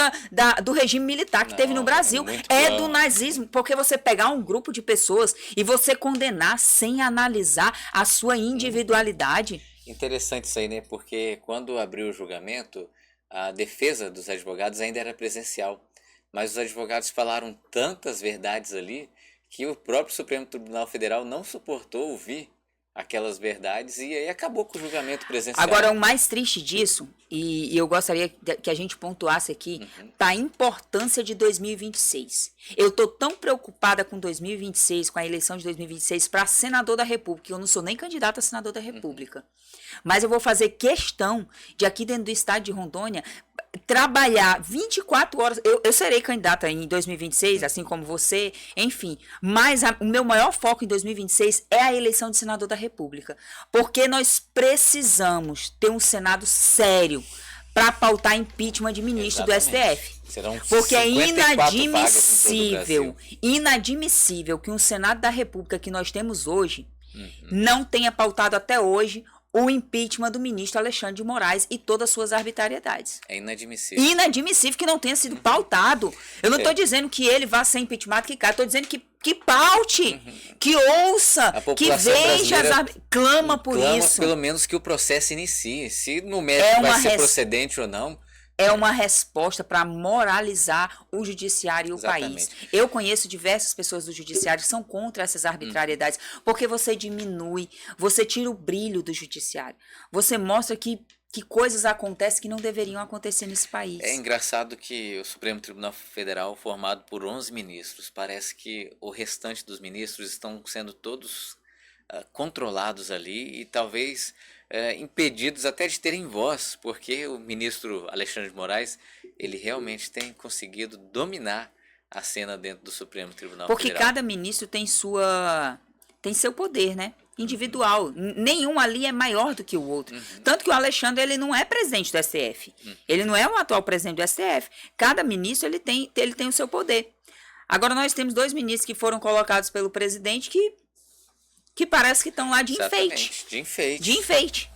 do regime militar que teve no Brasil. É do nazismo, porque você pegar um grupo de pessoas e você condenar sem analisar a sua individualidade. Interessante isso aí, né? Porque quando abriu o julgamento, a defesa dos advogados ainda era presencial. Mas os advogados falaram tantas verdades ali que o próprio Supremo Tribunal Federal não suportou ouvir aquelas verdades e aí acabou com o julgamento presencial. Agora, o mais triste disso, e eu gostaria que a gente pontuasse aqui, tá a importância de 2026. Eu tô tão preocupada com 2026, com a eleição de 2026 para senador da República, que eu não sou nem candidata a senador da República. Mas eu vou fazer questão de aqui dentro do estado de Rondônia trabalhar 24 horas. Eu serei candidata em 2026, assim como você, enfim. Mas o meu maior foco em 2026 é a eleição de senador da República. Porque nós precisamos ter um Senado sério para pautar impeachment de ministro do STF. Serão porque é 54 vagas em todo o Brasil. inadmissível que um Senado da República que nós temos hoje não tenha pautado até hoje o impeachment do ministro Alexandre de Moraes e todas as suas arbitrariedades. É inadmissível. Inadmissível que não tenha sido pautado. Eu não estou dizendo que ele vá ser impeachment, que estou dizendo que paute, que ouça, que veja, clama por isso. Pelo menos que o processo inicie. Se no mérito vai ser procedente ou não. É uma resposta para moralizar o judiciário e o país. Eu conheço diversas pessoas do judiciário que são contra essas arbitrariedades, porque você diminui, você tira o brilho do judiciário. Você mostra que coisas acontecem que não deveriam acontecer nesse país. É engraçado que o Supremo Tribunal Federal, formado por 11 ministros, parece que o restante dos ministros estão sendo todos controlados ali e talvez impedidos até de terem voz, porque o ministro Alexandre de Moraes, ele realmente tem conseguido dominar a cena dentro do Supremo Tribunal Federal. Porque cada ministro tem seu poder, né? Individual. Nenhum ali é maior do que o outro. Tanto que o Alexandre, ele não é presidente do STF. Ele não é o atual presidente do STF. Cada ministro, ele tem o seu poder. Agora, nós temos 2 ministros que foram colocados pelo presidente que parece que estão lá de enfeite. De enfeite.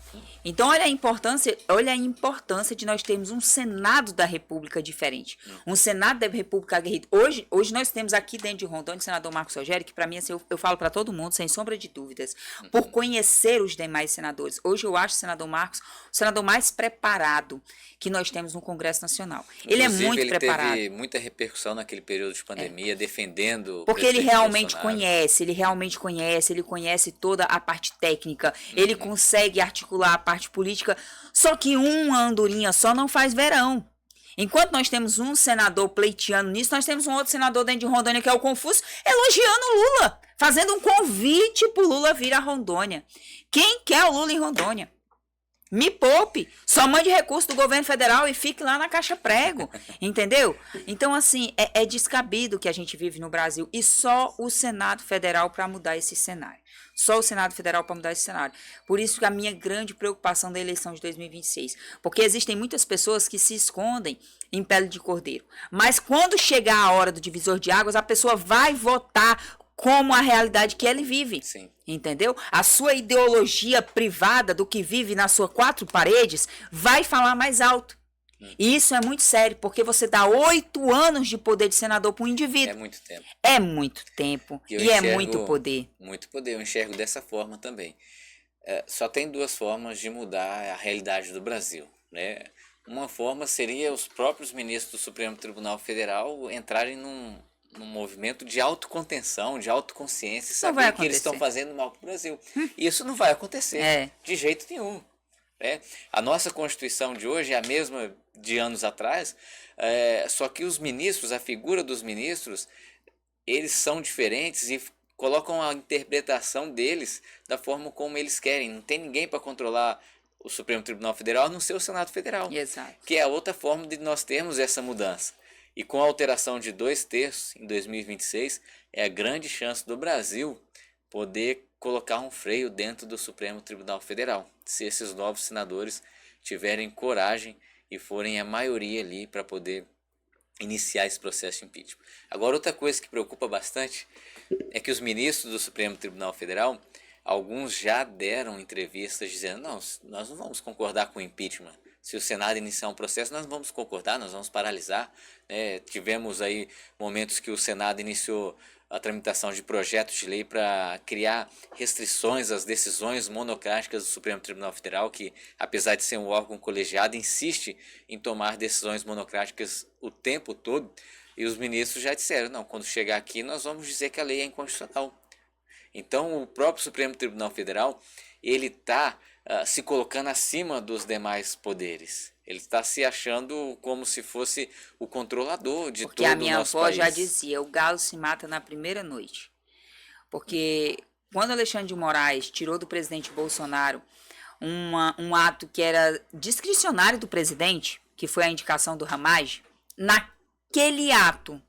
Então, olha a importância de nós termos um Senado da República diferente. Um Senado da República aguerrido. Hoje nós temos aqui dentro de Rondônia o senador Marcos Rogério, que para mim, assim, eu falo para todo mundo, sem sombra de dúvidas, por conhecer os demais senadores. Hoje eu acho o senador Marcos o senador mais preparado que nós temos no Congresso Nacional. Ele é muito preparado. Ele teve muita repercussão naquele período de pandemia, defendendo... Porque ele realmente conhece, ele conhece toda a parte técnica, ele consegue articular a parte política, só que uma andorinha só não faz verão. Enquanto nós temos um senador pleiteando nisso, nós temos um outro senador dentro de Rondônia, que é o Confúcio, elogiando o Lula, fazendo um convite para o Lula vir a Rondônia. Quem quer o Lula em Rondônia? Me poupe, só mande recurso do governo federal e fique lá na caixa prego, entendeu? Então, assim, é descabido que a gente vive no Brasil e só o Senado Federal para mudar esse cenário. Só o Senado Federal para mudar esse cenário. Por isso que a minha grande preocupação da eleição de 2026. Porque existem muitas pessoas que se escondem em pele de cordeiro. Mas quando chegar a hora do divisor de águas, a pessoa vai votar como a realidade que ele vive. Sim. Entendeu? A sua ideologia privada do que vive nas suas quatro paredes vai falar mais alto. E isso é muito sério, porque você dá 8 anos de poder de senador para um É indivíduo. muito tempo. É muito tempo e é muito poder. Muito poder, eu enxergo dessa forma também. Só tem duas formas de mudar a realidade do Brasil, né? Uma forma seria os próprios ministros do Supremo Tribunal Federal entrarem num movimento de autocontenção, de autoconsciência, e Não vai saber que eles acontecer. estão fazendo mal para o Brasil. E isso não vai acontecer, É. de jeito nenhum. Né? A nossa Constituição de hoje é a mesma de anos atrás, só que os ministros, a figura dos ministros, eles são diferentes e colocam a interpretação deles da forma como eles querem. Não tem ninguém para controlar o Supremo Tribunal Federal a não ser o Senado Federal. Exato. Que é a outra forma de nós termos essa mudança. E com a alteração de 2/3 em 2026, é a grande chance do Brasil poder colocar um freio dentro do Supremo Tribunal Federal, se esses novos senadores tiverem coragem e forem a maioria ali para poder iniciar esse processo de impeachment. Agora, outra coisa que preocupa bastante é que os ministros do Supremo Tribunal Federal, alguns já deram entrevistas dizendo: não, nós não vamos concordar com o impeachment. Se o Senado iniciar um processo, nós não vamos concordar, nós vamos paralisar. Tivemos aí momentos que o Senado iniciou a tramitação de projetos de lei para criar restrições às decisões monocráticas do Supremo Tribunal Federal, que, apesar de ser um órgão colegiado, insiste em tomar decisões monocráticas o tempo todo. E os ministros já disseram: não, quando chegar aqui nós vamos dizer que a lei é inconstitucional. Então, o próprio Supremo Tribunal Federal, ele está se colocando acima dos demais poderes. Ele está se achando como se fosse o controlador de Porque todo a o minha nosso avó país. já dizia, o galo se mata na primeira noite. Porque quando Alexandre de Moraes tirou do presidente Bolsonaro um ato que era discricionário do presidente, que foi a indicação do Ramage, naquele ato,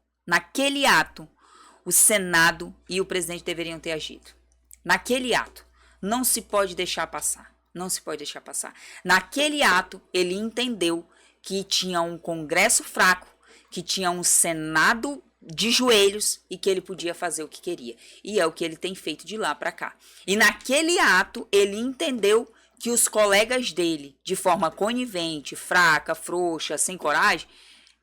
o Senado e o presidente deveriam ter agido. Naquele ato. Não se pode deixar passar. Não se pode deixar passar. Naquele ato, ele entendeu que tinha um Congresso fraco, que tinha um Senado de joelhos e que ele podia fazer o que queria. E é o que ele tem feito de lá para cá. E naquele ato, ele entendeu que os colegas dele, de forma conivente, fraca, frouxa, sem coragem,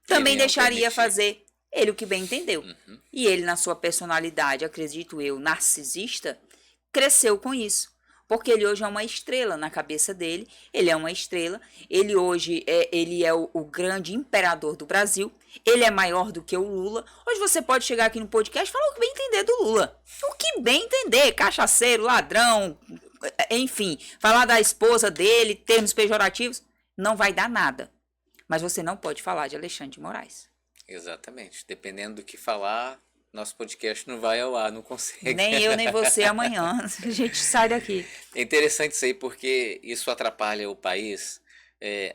também Iriam deixaria permitir. fazer ele o que bem entendeu. E ele, na sua personalidade, acredito eu, narcisista, cresceu com isso. Porque ele hoje é uma estrela na cabeça dele, ele é uma estrela, ele hoje ele é o grande imperador do Brasil, ele é maior do que o Lula. Hoje você pode chegar aqui no podcast e falar o que bem entender do Lula. O que bem entender, cachaceiro, ladrão, enfim, falar da esposa dele, termos pejorativos, não vai dar nada. Mas você não pode falar de Alexandre de Moraes. Exatamente. Dependendo do que falar, nosso podcast não vai ao ar, não consegue. Nem eu, nem você amanhã. A gente sai daqui. É interessante isso aí porque isso atrapalha o país,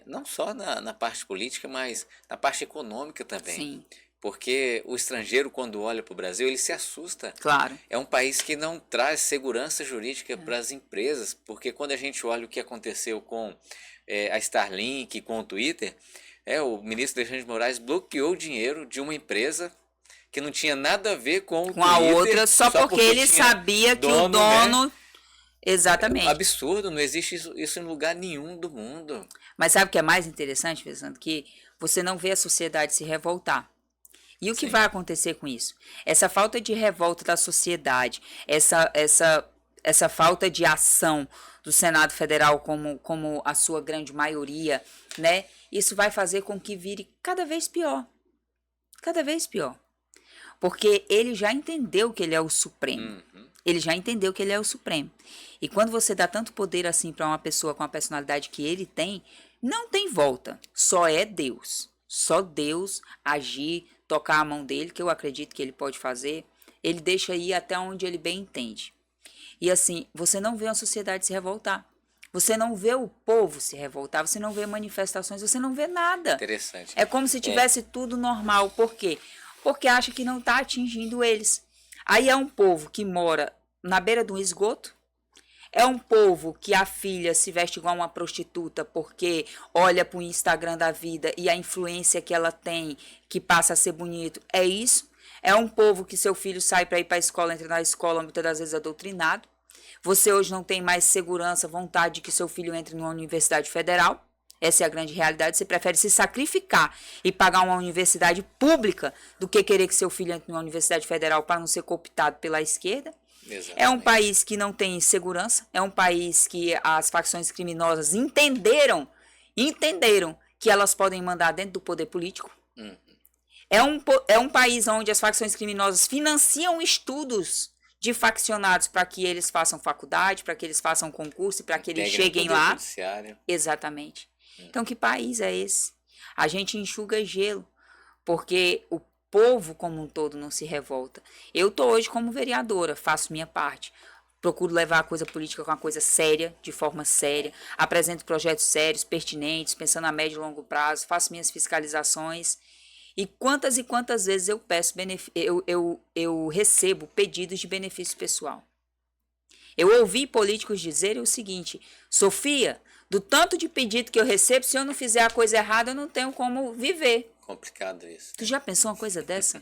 não só na parte política, mas na parte econômica também. Sim, Porque o estrangeiro, quando olha para o Brasil, ele se assusta. claro. É um país que não traz segurança jurídica para as empresas, porque quando a gente olha o que aconteceu com a Starlink, com o Twitter, o ministro Alexandre de Moraes bloqueou o dinheiro de uma empresa que não tinha nada a ver com o Com a Twitter, outra, só porque ele tinha sabia que o né? dono... Exatamente. Absurdo, não existe isso em lugar nenhum do mundo. Mas sabe o que é mais interessante, Fernando? Que você não vê a sociedade se revoltar. E o que Sim. vai acontecer com isso? Essa falta de revolta da sociedade, essa falta de ação do Senado Federal como a sua grande maioria, né? Isso vai fazer com que vire cada vez pior. Cada vez pior. Porque ele já entendeu que ele é o Supremo. Ele já entendeu que ele é o Supremo. E quando você dá tanto poder assim para uma pessoa com a personalidade que ele tem, não tem volta. Só é Deus. Só Deus agir, tocar a mão dele, que eu acredito que ele pode fazer. Ele deixa ir até onde ele bem entende. E assim, você não vê uma sociedade se revoltar. Você não vê o povo se revoltar, você não vê manifestações, você não vê nada. Interessante. É como se tivesse tudo normal. Por quê? Porque acha que não está atingindo eles. Aí é um povo que mora na beira de um esgoto, é um povo que a filha se veste igual uma prostituta porque olha para o Instagram da vida e a influência que ela tem, que passa a ser bonito, é isso. É um povo que seu filho sai para ir para a escola, entra na escola, muitas das vezes doutrinado. Você hoje não tem mais segurança, vontade de que seu filho entre numa universidade federal. Essa é a grande realidade. Você prefere se sacrificar e pagar uma universidade pública do que querer que seu filho entre numa universidade federal para não ser cooptado pela esquerda. Exatamente. É um país que não tem segurança, é um país que as facções criminosas entenderam que elas podem mandar dentro do poder político. É um país onde as facções criminosas financiam estudos de faccionados para que eles façam faculdade, para que eles façam concurso, para que eles cheguem lá. Judiciário. Exatamente. Então, que país é esse? A gente enxuga gelo, porque o povo como um todo não se revolta. Eu estou hoje como vereadora, faço minha parte. Procuro levar a coisa política com uma coisa séria, de forma séria. Apresento projetos sérios, pertinentes, pensando a médio e longo prazo. Faço minhas fiscalizações. E quantas vezes eu peço eu recebo pedidos de benefício pessoal. Eu ouvi políticos dizerem o seguinte: Sofia, do tanto de pedido que eu recebo, se eu não fizer a coisa errada, eu não tenho como viver. Complicado isso. Tu já pensou uma coisa dessa?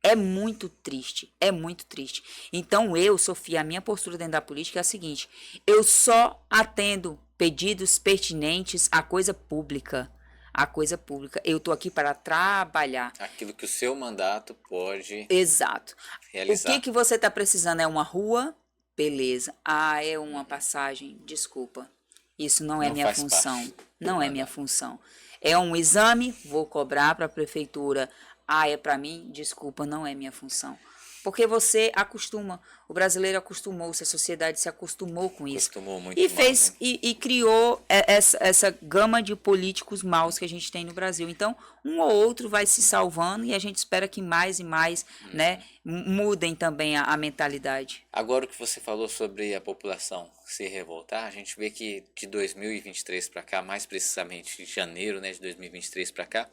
É muito triste, é muito triste. Então eu, Sofia, a minha postura dentro da política é a seguinte: eu só atendo pedidos pertinentes à coisa pública. A coisa pública. Eu estou aqui para trabalhar. Aquilo que o seu mandato pode Exato. realizar. O que você está precisando? É uma rua? Beleza. Ah, é uma passagem? Desculpa. Isso não é minha função. Não é minha função. É um exame? Vou cobrar para a prefeitura. Ah, é para mim? Desculpa, não é minha função. Porque você acostuma, o brasileiro acostumou-se, a sociedade se acostumou com isso. Acostumou muito E mal, fez, né? e criou essa gama de políticos maus que a gente tem no Brasil. Então, um ou outro vai se salvando e a gente espera que mais e mais, né, mudem também a mentalidade. Agora o que você falou sobre a população se revoltar, a gente vê que de 2023 para cá, mais precisamente de janeiro, né, de 2023 para cá,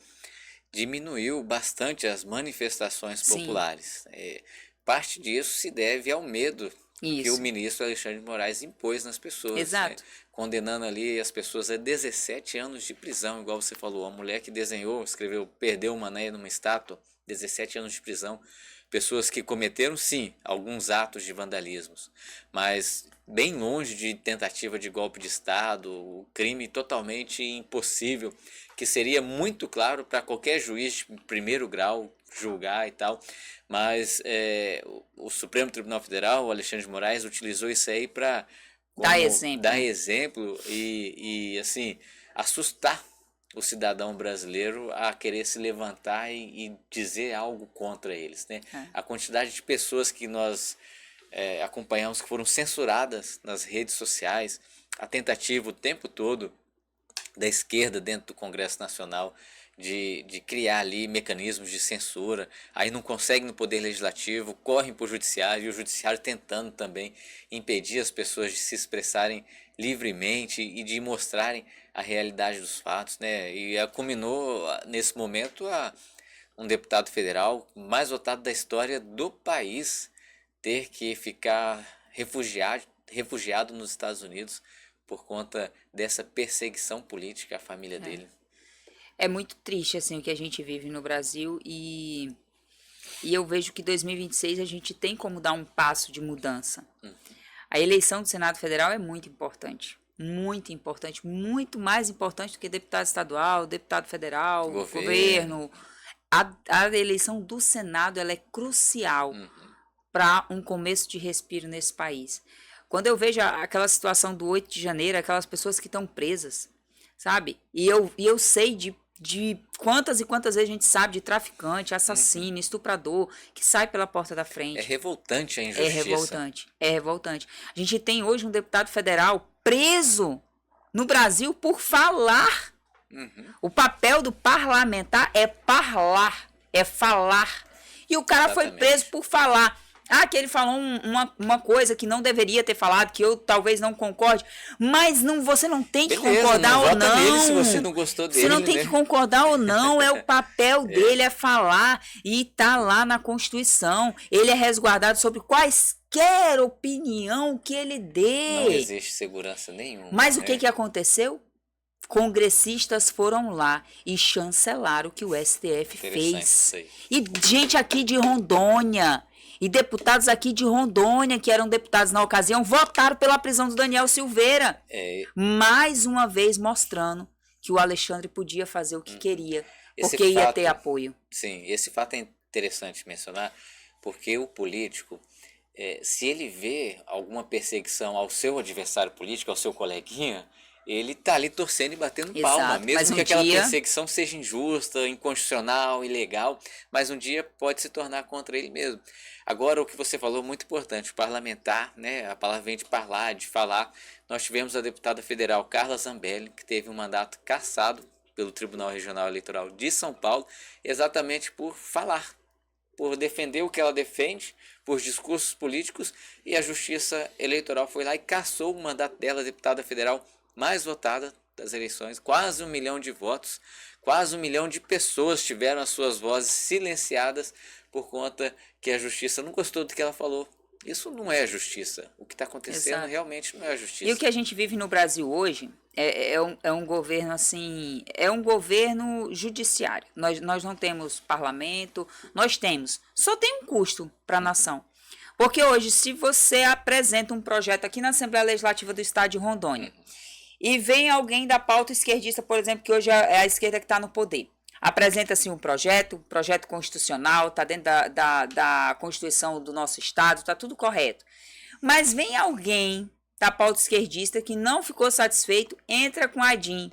diminuiu bastante as manifestações populares. Parte disso se deve ao medo que o ministro Alexandre de Moraes impôs nas pessoas. Exato. Né? Condenando ali as pessoas a 17 anos de prisão, igual você falou. A mulher que desenhou, escreveu, perdeu uma né, numa estátua, 17 anos de prisão. Pessoas que cometeram, sim, alguns atos de vandalismos, mas bem longe de tentativa de golpe de Estado, o crime totalmente impossível, que seria muito claro para qualquer juiz de primeiro grau julgar e tal, mas o Supremo Tribunal Federal, o Alexandre de Moraes, utilizou isso aí para dar exemplo e assim, assustar o cidadão brasileiro a querer se levantar e dizer algo contra eles, né? A quantidade de pessoas que nós acompanhamos que foram censuradas nas redes sociais, a tentativa o tempo todo da esquerda dentro do Congresso Nacional de criar ali mecanismos de censura, aí não conseguem no Poder Legislativo, correm para o Judiciário, e o Judiciário tentando também impedir as pessoas de se expressarem livremente e de mostrarem a realidade dos fatos, né? E culminou nesse momento a um deputado federal mais votado da história do país ter que ficar refugiado nos Estados Unidos por conta dessa perseguição política à família dele. É muito triste assim o que a gente vive no Brasil e eu vejo que 2026 a gente tem como dar um passo de mudança. A eleição do Senado Federal é muito importante, muito mais importante do que deputado estadual, deputado federal, governo. A eleição do Senado ela é crucial para um começo de respiro nesse país. Quando eu vejo aquela situação do 8 de janeiro, aquelas pessoas que estão presas, sabe? E eu sei de quantas e quantas vezes a gente sabe de traficante, assassino, estuprador, que sai pela porta da frente. É revoltante a injustiça. É revoltante. A gente tem hoje um deputado federal preso no Brasil por falar. O papel do parlamentar é falar. E o cara foi preso por falar. Ah, que ele falou uma coisa que não deveria ter falado, que eu talvez não concorde. Mas não, você não tem que Beleza, concordar não ou vota não. nele se você não gostou Você não dele, tem né? que concordar ou não. É o papel dele é falar e tá lá na Constituição. Ele é resguardado sobre quaisquer opinião que ele dê. Não existe segurança nenhuma. Mas o né? que aconteceu? Congressistas foram lá e chancelaram o que o STF Interessante fez. isso aí. E gente aqui de Rondônia, e deputados aqui de Rondônia, que eram deputados na ocasião, votaram pela prisão do Daniel Silveira. Mais uma vez mostrando que o Alexandre podia fazer o que queria, porque ia ter apoio. Sim, esse fato é interessante mencionar, porque o político, se ele vê alguma perseguição ao seu adversário político, ao seu coleguinha, ele tá ali torcendo e batendo palma, mesmo que aquela perseguição seja injusta, inconstitucional, ilegal, mas um dia pode se tornar contra ele mesmo. Agora, o que você falou é muito importante, o parlamentar, né, a palavra vem de parlar, de falar. Nós tivemos a deputada federal Carla Zambelli, que teve um mandato cassado pelo Tribunal Regional Eleitoral de São Paulo, exatamente por falar, por defender o que ela defende, por discursos políticos, e a Justiça Eleitoral foi lá e cassou o mandato dela, deputada federal mais votada das eleições, quase 1 milhão de votos, quase 1 milhão de pessoas tiveram as suas vozes silenciadas por conta que a justiça não gostou do que ela falou. Isso não é justiça. O que está acontecendo realmente não é justiça. E o que a gente vive no Brasil hoje é um governo assim, é um governo judiciário. Nós não temos parlamento, só tem um custo para a nação. Porque hoje, se você apresenta um projeto aqui na Assembleia Legislativa do Estado de Rondônia, e vem alguém da pauta esquerdista, por exemplo, que hoje é a esquerda que está no poder, apresenta-se um projeto constitucional, está dentro da Constituição do nosso Estado, está tudo correto. Mas vem alguém da pauta esquerdista que não ficou satisfeito, entra com a DIN.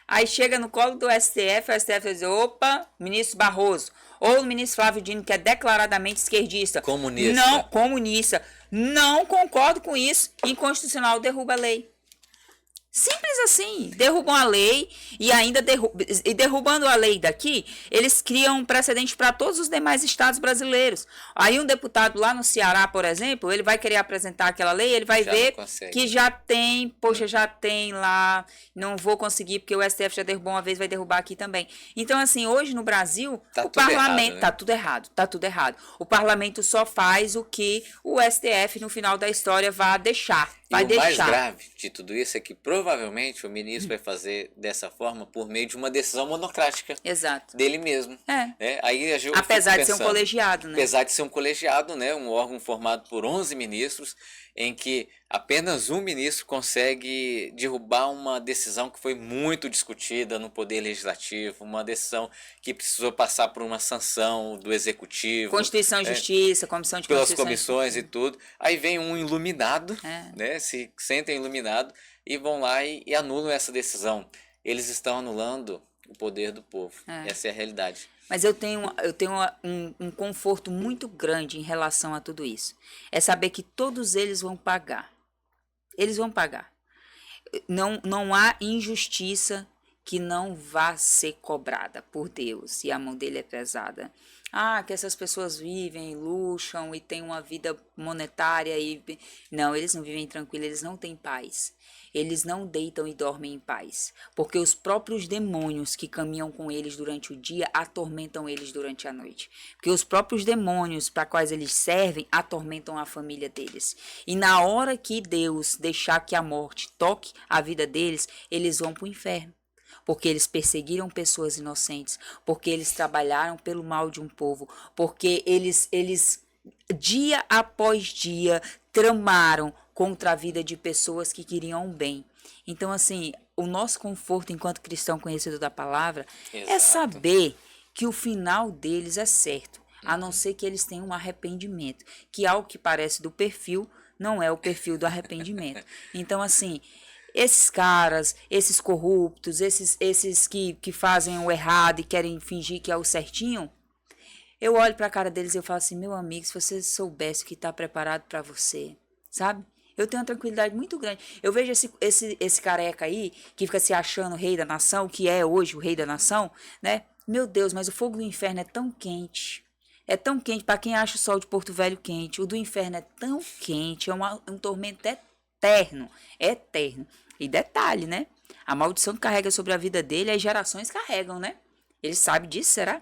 Aí chega no colo do STF, o STF diz, opa, ministro Barroso, ou o ministro Flávio Dino, que é declaradamente esquerdista. Comunista. Não concordo com isso, inconstitucional, derruba a lei. Simples assim, derrubam a lei e ainda derrubando a lei daqui, eles criam um precedente para todos os demais estados brasileiros. Aí um deputado lá no Ceará, por exemplo, ele vai querer apresentar aquela lei, ele vai ver que já tem lá, não vou conseguir porque o STF já derrubou uma vez, vai derrubar aqui também. Então assim, hoje no Brasil, o parlamento tá tudo errado. O parlamento só faz o que o STF no final da história vai deixar. E o mais grave de tudo isso é que provavelmente o ministro vai fazer dessa forma por meio de uma decisão monocrática. Exato. Dele mesmo. Aí apesar de ser um colegiado, né? Apesar de ser um colegiado, né? Um órgão formado por 11 ministros, em que apenas um ministro consegue derrubar uma decisão que foi muito discutida no Poder Legislativo, uma decisão que precisou passar por uma sanção do Executivo. Constituição e Justiça, Comissão de Pelas comissões e tudo. Aí vem um iluminado, né? Se sentem iluminado e vão lá e anulam essa decisão. Eles estão anulando o poder do povo. Essa é a realidade. Mas eu tenho um conforto muito grande em relação a tudo isso. É saber que todos eles vão pagar. Eles vão pagar. Não há injustiça que não vá ser cobrada por Deus, e a mão dele é pesada. Que essas pessoas vivem, luxam e têm uma vida monetária. Não, eles não vivem tranquilo, eles não têm paz. Eles não deitam e dormem em paz, porque os próprios demônios que caminham com eles durante o dia atormentam eles durante a noite. Porque os próprios demônios para quais eles servem atormentam a família deles. E na hora que Deus deixar que a morte toque a vida deles, eles vão para o inferno. Porque eles perseguiram pessoas inocentes, porque eles trabalharam pelo mal de um povo, porque eles dia após dia tramaram contra a vida de pessoas que queriam o bem. Então, assim, o nosso conforto enquanto cristão conhecido da palavra é saber que o final deles é certo, a não ser que eles tenham um arrependimento, que ao que parece do perfil, não é o perfil do arrependimento. Então, assim, esses caras, esses corruptos, esses que fazem o errado e querem fingir que é o certinho, eu olho para a cara deles e eu falo assim, meu amigo, se você soubesse o que está preparado para você, sabe? Eu tenho uma tranquilidade muito grande. Eu vejo esse careca aí, que fica se achando o rei da nação, que é hoje o rei da nação, né? Meu Deus, mas o fogo do inferno é tão quente, É tão quente, para quem acha o sol de Porto Velho quente, o do inferno é tão quente, é um tormento eterno, eterno. E detalhe, né? A maldição que carrega sobre a vida dele, as gerações carregam, né? Ele sabe disso, será?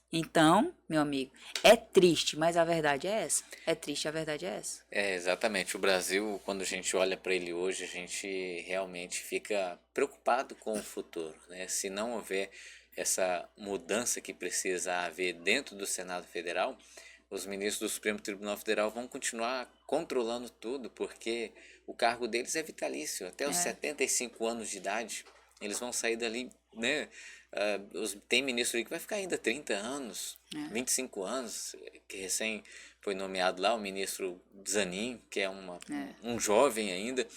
Então, meu amigo, é triste, mas a verdade é essa. É triste, a verdade é essa. É, exatamente. O Brasil, quando a gente olha para ele hoje, a gente realmente fica preocupado com o futuro, né? Se não houver essa mudança que precisa haver dentro do Senado Federal, os ministros do Supremo Tribunal Federal vão continuar controlando tudo, porque o cargo deles é vitalício, até os 75 anos de idade. Eles vão sair dali, né? Tem ministro aí que vai ficar ainda 30 anos, 25 anos, que recém foi nomeado lá, o ministro Zanin, que é um jovem ainda,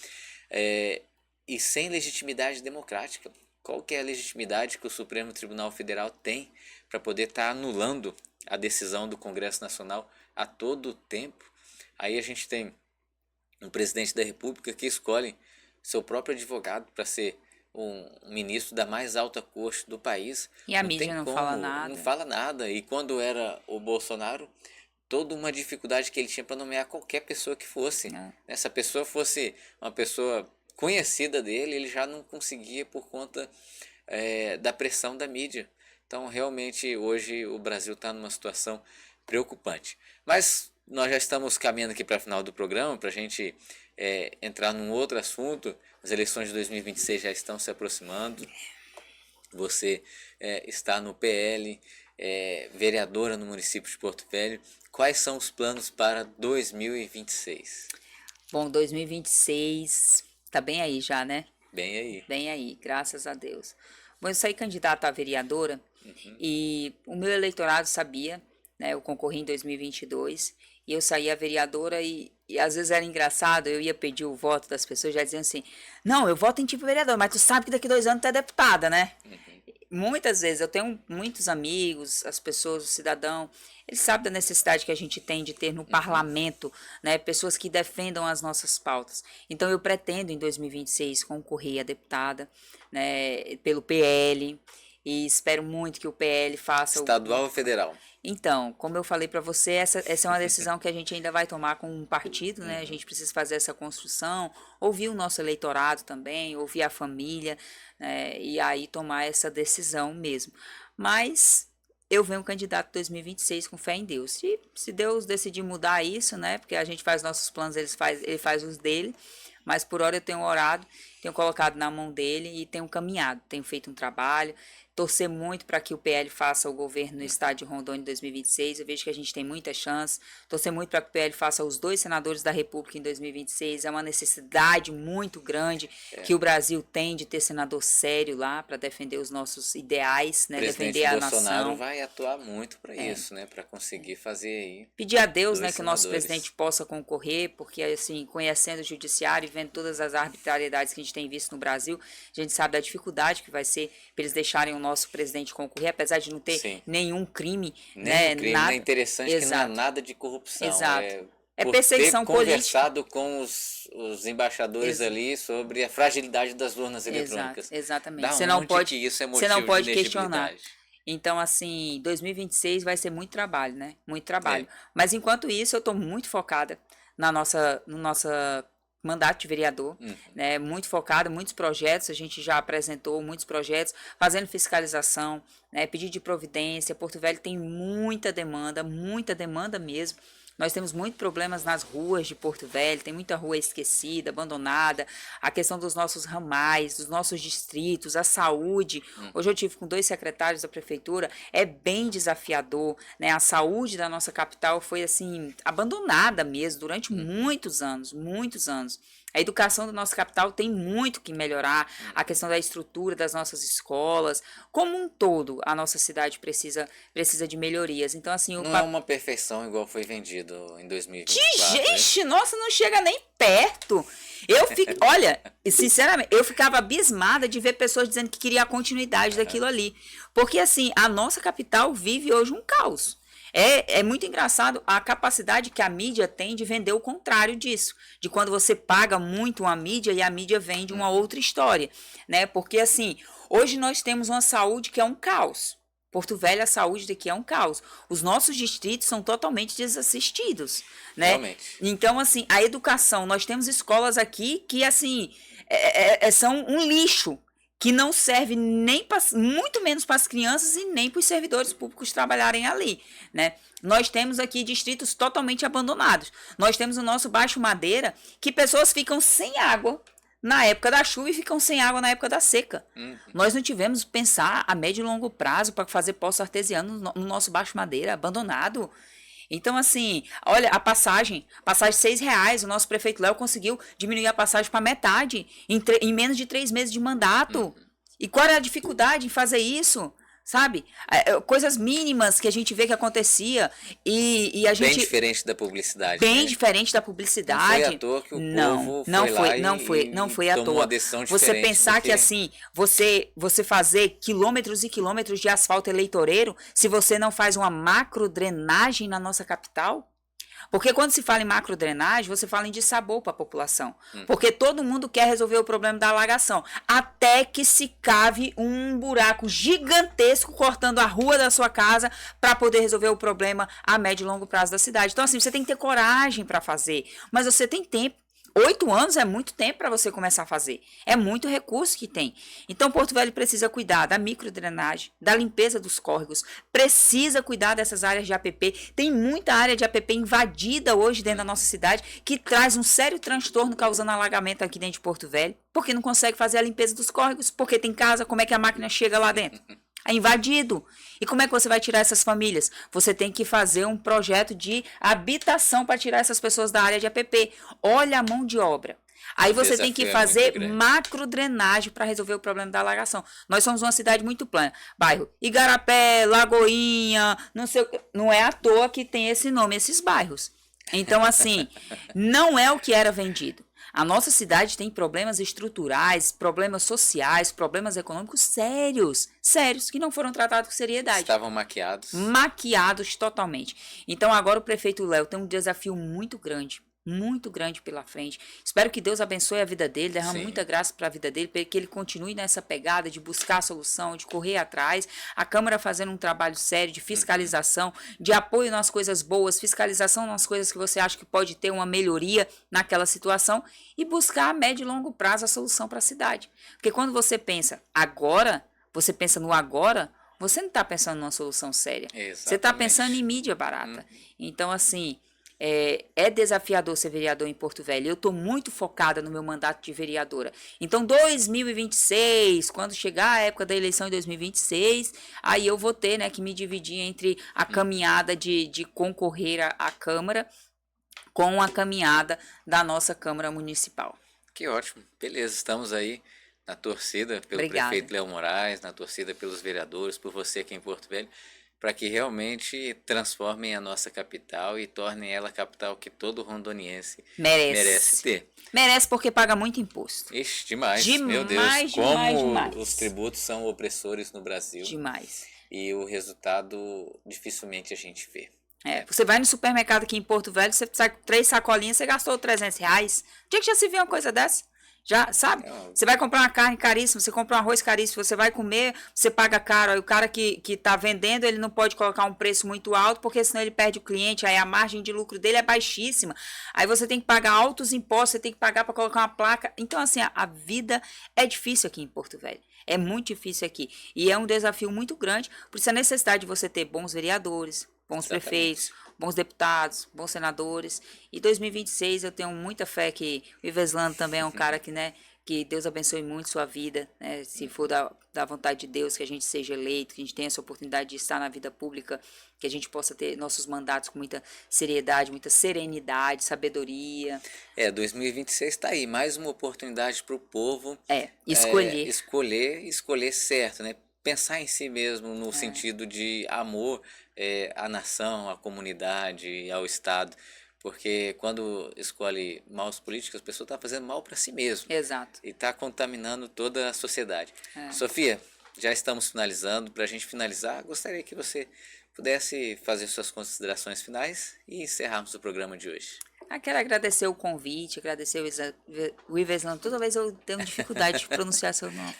e sem legitimidade democrática. Qual que é a legitimidade que o Supremo Tribunal Federal tem para poder estar anulando a decisão do Congresso Nacional a todo tempo? Aí a gente tem um presidente da República que escolhe seu próprio advogado para ser um ministro da mais alta corte do país. E a mídia não fala nada. Não fala nada. E quando era o Bolsonaro, toda uma dificuldade que ele tinha para nomear qualquer pessoa que fosse. Essa pessoa fosse uma pessoa conhecida dele, ele já não conseguia por conta da pressão da mídia. Então, realmente, hoje o Brasil está numa situação preocupante. Mas nós já estamos caminhando aqui para o final do programa, para a gente entrar num outro assunto. As eleições de 2026 já estão se aproximando. Você está no PL, vereadora no município de Porto Velho. Quais são os planos para 2026? Bom, 2026 tá bem aí já, né? Bem aí. Bem aí, graças a Deus. Bom, eu saí candidata a vereadora e o meu eleitorado sabia, né? Eu concorri em 2022 e eu saí a vereadora e às vezes era engraçado, eu ia pedir o voto das pessoas já diziam assim, não, eu voto em ti para vereador, mas tu sabe que daqui 2 anos tu é deputada, né? Muitas vezes, eu tenho muitos amigos, as pessoas, o cidadão, eles sabem da necessidade que a gente tem de ter no parlamento, né, pessoas que defendam as nossas pautas. Então, eu pretendo, em 2026, concorrer a deputada, né, pelo PL, e espero muito que o PL faça... Estadual ou federal? Então, como eu falei para você, essa é uma decisão que a gente ainda vai tomar com um partido, né? A gente precisa fazer essa construção, ouvir o nosso eleitorado também, ouvir a família, né? E aí tomar essa decisão mesmo. Mas eu venho candidato em 2026 com fé em Deus. E se Deus decidir mudar isso, né? Porque a gente faz nossos planos, ele faz os dele. Mas por hora eu tenho orado, tenho colocado na mão dele e tenho caminhado, tenho feito um trabalho, torcer muito para que o PL faça o governo no estado de Rondônia em 2026, eu vejo que a gente tem muita chance, torcer muito para que o PL faça os 2 senadores da República em 2026, é uma necessidade muito grande que o Brasil tem de ter senador sério lá para defender os nossos ideais, né, defender a nação. O Bolsonaro vai atuar muito para isso, né, para conseguir fazer aí. Pedir a Deus, né, que o nosso senadores. presidente possa concorrer, porque assim, conhecendo o judiciário e vendo todas as arbitrariedades que a gente tem visto no Brasil, a gente sabe da dificuldade que vai ser para eles deixarem o nosso presidente concorrer, apesar de não ter nenhum crime, né, crime, nada. É interessante que não há nada de corrupção. Exato. É por perseguição ter política. Conversado com os embaixadores ali sobre a fragilidade das urnas eletrônicas. Exatamente. Da Você não onde pode, que isso é você motivo não pode de questionar. legitimidade? Então, assim, 2026 vai ser muito trabalho, né? Muito trabalho. Mas enquanto isso, eu estou muito focada no nossa mandato de vereador, né? Muito focada, muitos projetos, a gente já apresentou muitos projetos, fazendo fiscalização, né? Pedido de providência. Porto Velho tem muita demanda mesmo. Nós temos muitos problemas nas ruas de Porto Velho, tem muita rua esquecida, abandonada, a questão dos nossos ramais, dos nossos distritos, a saúde. Hoje eu tive com 2 secretários da prefeitura, é bem desafiador, né? A saúde da nossa capital foi assim, abandonada mesmo, durante muitos anos, muitos anos. A educação da nossa capital tem muito que melhorar, a questão da estrutura das nossas escolas, como um todo, a nossa cidade precisa de melhorias. Então, assim, Não é uma perfeição igual foi vendido em 2024. Gente, nossa, não chega nem perto. Olha, sinceramente, eu ficava abismada de ver pessoas dizendo que queria a continuidade daquilo ali. Porque, assim, a nossa capital vive hoje um caos. É muito engraçado a capacidade que a mídia tem de vender o contrário disso. De quando você paga muito uma mídia e a mídia vende uma outra história, né? Porque, assim, hoje nós temos uma saúde que é um caos. Porto Velho, a saúde daqui é um caos. Os nossos distritos são totalmente desassistidos, né? Realmente. Então, assim, a educação, nós temos escolas aqui que, assim, são um lixo, que não serve nem muito menos para as crianças e nem para os servidores públicos trabalharem ali, né? Nós temos aqui distritos totalmente abandonados. Nós temos o nosso Baixo Madeira, que pessoas ficam sem água na época da chuva e ficam sem água na época da seca. Nós não tivemos pensar a médio e longo prazo para fazer poço artesiano no nosso Baixo Madeira, abandonado. Então, assim, olha, a passagem R$ 6, o nosso prefeito Léo conseguiu diminuir a passagem para metade em menos de 3 meses de mandato. E qual era a dificuldade em fazer isso? Sabe? Coisas mínimas que a gente vê que acontecia e a gente... Bem diferente da publicidade, Bem né? diferente da publicidade. Não foi à toa que o povo foi lá não foi à tomou toa. uma decisão Você diferente pensar do que assim, você fazer quilômetros e quilômetros de asfalto eleitoreiro, se você não faz uma macro drenagem na nossa capital, porque quando se fala em macrodrenagem, você fala em dissabor para a população. Porque todo mundo quer resolver o problema da alagação. Até que se cave um buraco gigantesco cortando a rua da sua casa para poder resolver o problema a médio e longo prazo da cidade. Então, assim, você tem que ter coragem para fazer. Mas você tem tempo. 8 anos é muito tempo para você começar a fazer. É muito recurso que tem. Então, Porto Velho precisa cuidar da microdrenagem, da limpeza dos córregos, precisa cuidar dessas áreas de APP. Tem muita área de APP invadida hoje dentro da nossa cidade, que traz um sério transtorno causando alagamento aqui dentro de Porto Velho, porque não consegue fazer a limpeza dos córregos, porque tem casa, como é que a máquina chega lá dentro? É invadido. E como é que você vai tirar essas famílias? Você tem que fazer um projeto de habitação para tirar essas pessoas da área de APP. Olha a mão de obra. Aí você tem que fazer macrodrenagem para resolver o problema da alagação. Nós somos uma cidade muito plana. Bairro Igarapé, Lagoinha, não é à toa que tem esse nome, esses bairros. Então, assim, não é o que era vendido. A nossa cidade tem problemas estruturais, problemas sociais, problemas econômicos sérios, que não foram tratados com seriedade. Estavam maquiados. Maquiados totalmente. Então agora o prefeito Léo tem um desafio muito grande pela frente. Espero que Deus abençoe a vida dele, derrame muita graça para a vida dele, para que ele continue nessa pegada de buscar a solução, de correr atrás. A Câmara fazendo um trabalho sério de fiscalização, de apoio nas coisas boas, fiscalização nas coisas que você acha que pode ter uma melhoria naquela situação e buscar a médio e longo prazo a solução para a cidade. Porque quando você pensa agora, você pensa no agora, você não está pensando numa solução séria. Exatamente. Você está pensando em mídia barata. Então, assim... É desafiador ser vereador em Porto Velho. Eu estou muito focada no meu mandato de vereadora. Então, 2026, quando chegar a época da eleição em 2026, aí eu vou ter, né, que me dividir entre a caminhada de concorrer à Câmara com a caminhada da nossa Câmara Municipal. Que ótimo. Beleza, estamos aí na torcida pelo prefeito Léo Moraes, na torcida pelos vereadores, por você aqui em Porto Velho, para que realmente transformem a nossa capital e tornem ela a capital que todo rondoniense merece ter. Merece porque paga muito imposto. Ixi, demais. Meu Deus, como os tributos são opressores no Brasil. Demais. E o resultado dificilmente a gente vê. Você vai no supermercado aqui em Porto Velho, você sai com 3 sacolinhas, você gastou R$300. Onde é que já se viu uma coisa dessa? Já, sabe? Você vai comprar uma carne caríssima, você compra um arroz caríssimo, você vai comer, você paga caro. Aí o cara que tá vendendo, ele não pode colocar um preço muito alto, porque senão ele perde o cliente, aí a margem de lucro dele é baixíssima. Aí você tem que pagar altos impostos, você tem que pagar para colocar uma placa. Então, assim, a vida é difícil aqui em Porto Velho. É muito difícil aqui. E é um desafio muito grande, por isso a necessidade de você ter bons vereadores, bons prefeitos, bons deputados, bons senadores. E 2026 eu tenho muita fé que o Iveslano também é um cara que, né, que Deus abençoe muito sua vida, né, se for da vontade de Deus, que a gente seja eleito, que a gente tenha essa oportunidade de estar na vida pública, que a gente possa ter nossos mandatos com muita seriedade, muita serenidade, sabedoria. 2026 está aí, mais uma oportunidade para o povo escolher certo, né? Pensar em si mesmo no sentido de amor à nação, à comunidade, ao Estado. Porque quando escolhe maus políticos, a pessoa está fazendo mal para si mesmo. Exato. E está contaminando toda a sociedade. Sofia, já estamos finalizando. Para a gente finalizar, gostaria que você pudesse fazer suas considerações finais e encerrarmos o programa de hoje. Quero agradecer o convite, agradecer o Iveslano. Toda vez eu tenho dificuldade de pronunciar seu nome.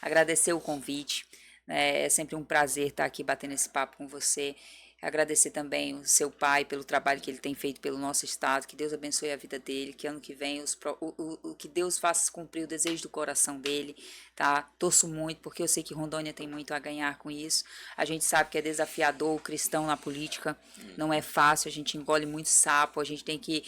Agradecer o convite, É sempre um prazer estar aqui batendo esse papo com você. Agradecer também o seu pai pelo trabalho que ele tem feito pelo nosso estado. Que Deus abençoe a vida dele. Que ano que vem que Deus faça cumprir o desejo do coração dele, tá? Torço muito porque eu sei que Rondônia tem muito a ganhar com isso. A gente sabe que é desafiador o cristão na política. Não é fácil. A gente engole muito sapo. A gente tem que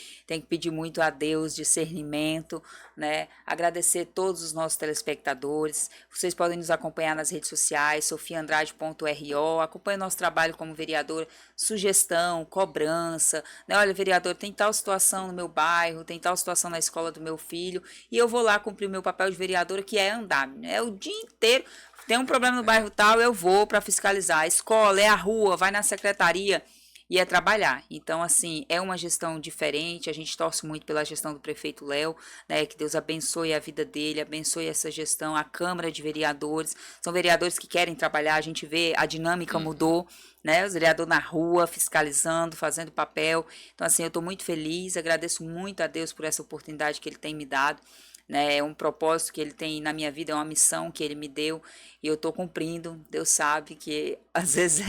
pedir muito a Deus discernimento, né? Agradecer todos os nossos telespectadores. Vocês podem nos acompanhar nas redes sociais, sofiandrade.ro. Acompanhe nosso trabalho como vereadora, sugestão, cobrança, né? Olha, vereador, tem tal situação no meu bairro, tem tal situação na escola do meu filho, e eu vou lá cumprir o meu papel de vereadora, que é andar, né? É o dia inteiro. Tem um problema no bairro tal, eu vou para fiscalizar. A escola, é a rua, vai na secretaria e é trabalhar. Então, assim, é uma gestão diferente. A gente torce muito pela gestão do prefeito Léo, né? Que Deus abençoe a vida dele, abençoe essa gestão, a Câmara de Vereadores. São vereadores que querem trabalhar, a gente vê, a dinâmica mudou, né? Os vereadores na rua, fiscalizando, fazendo papel. Então, assim, eu estou muito feliz, agradeço muito a Deus por essa oportunidade que ele tem me dado. Né, é um propósito que ele tem na minha vida, é uma missão que ele me deu e eu estou cumprindo. Deus sabe que às vezes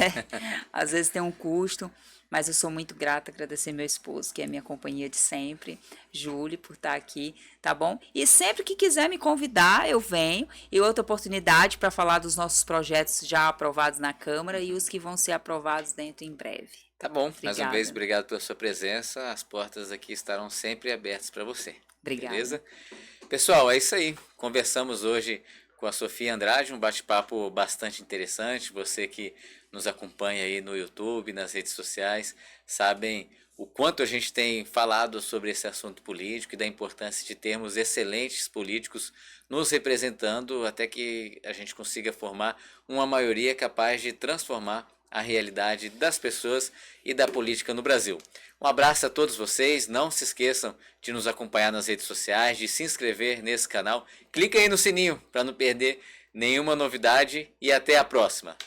às vezes tem um custo, mas eu sou muito grata, agradecer meu esposo, que é minha companhia de sempre, Júlio, por estar aqui, tá bom? E sempre que quiser me convidar, eu venho. E outra oportunidade para falar dos nossos projetos já aprovados na Câmara e os que vão ser aprovados dentro em breve. Tá bom, Obrigada. Mais uma vez, obrigado pela sua presença. As portas aqui estarão sempre abertas para você. Obrigada. Beleza? Pessoal, é isso aí. Conversamos hoje com a Sofia Andrade, um bate-papo bastante interessante. Você que nos acompanha aí no YouTube, nas redes sociais, sabem o quanto a gente tem falado sobre esse assunto político e da importância de termos excelentes políticos nos representando até que a gente consiga formar uma maioria capaz de transformar a realidade das pessoas e da política no Brasil. Um abraço a todos vocês, não se esqueçam de nos acompanhar nas redes sociais, de se inscrever nesse canal, clica aí no sininho para não perder nenhuma novidade e até a próxima.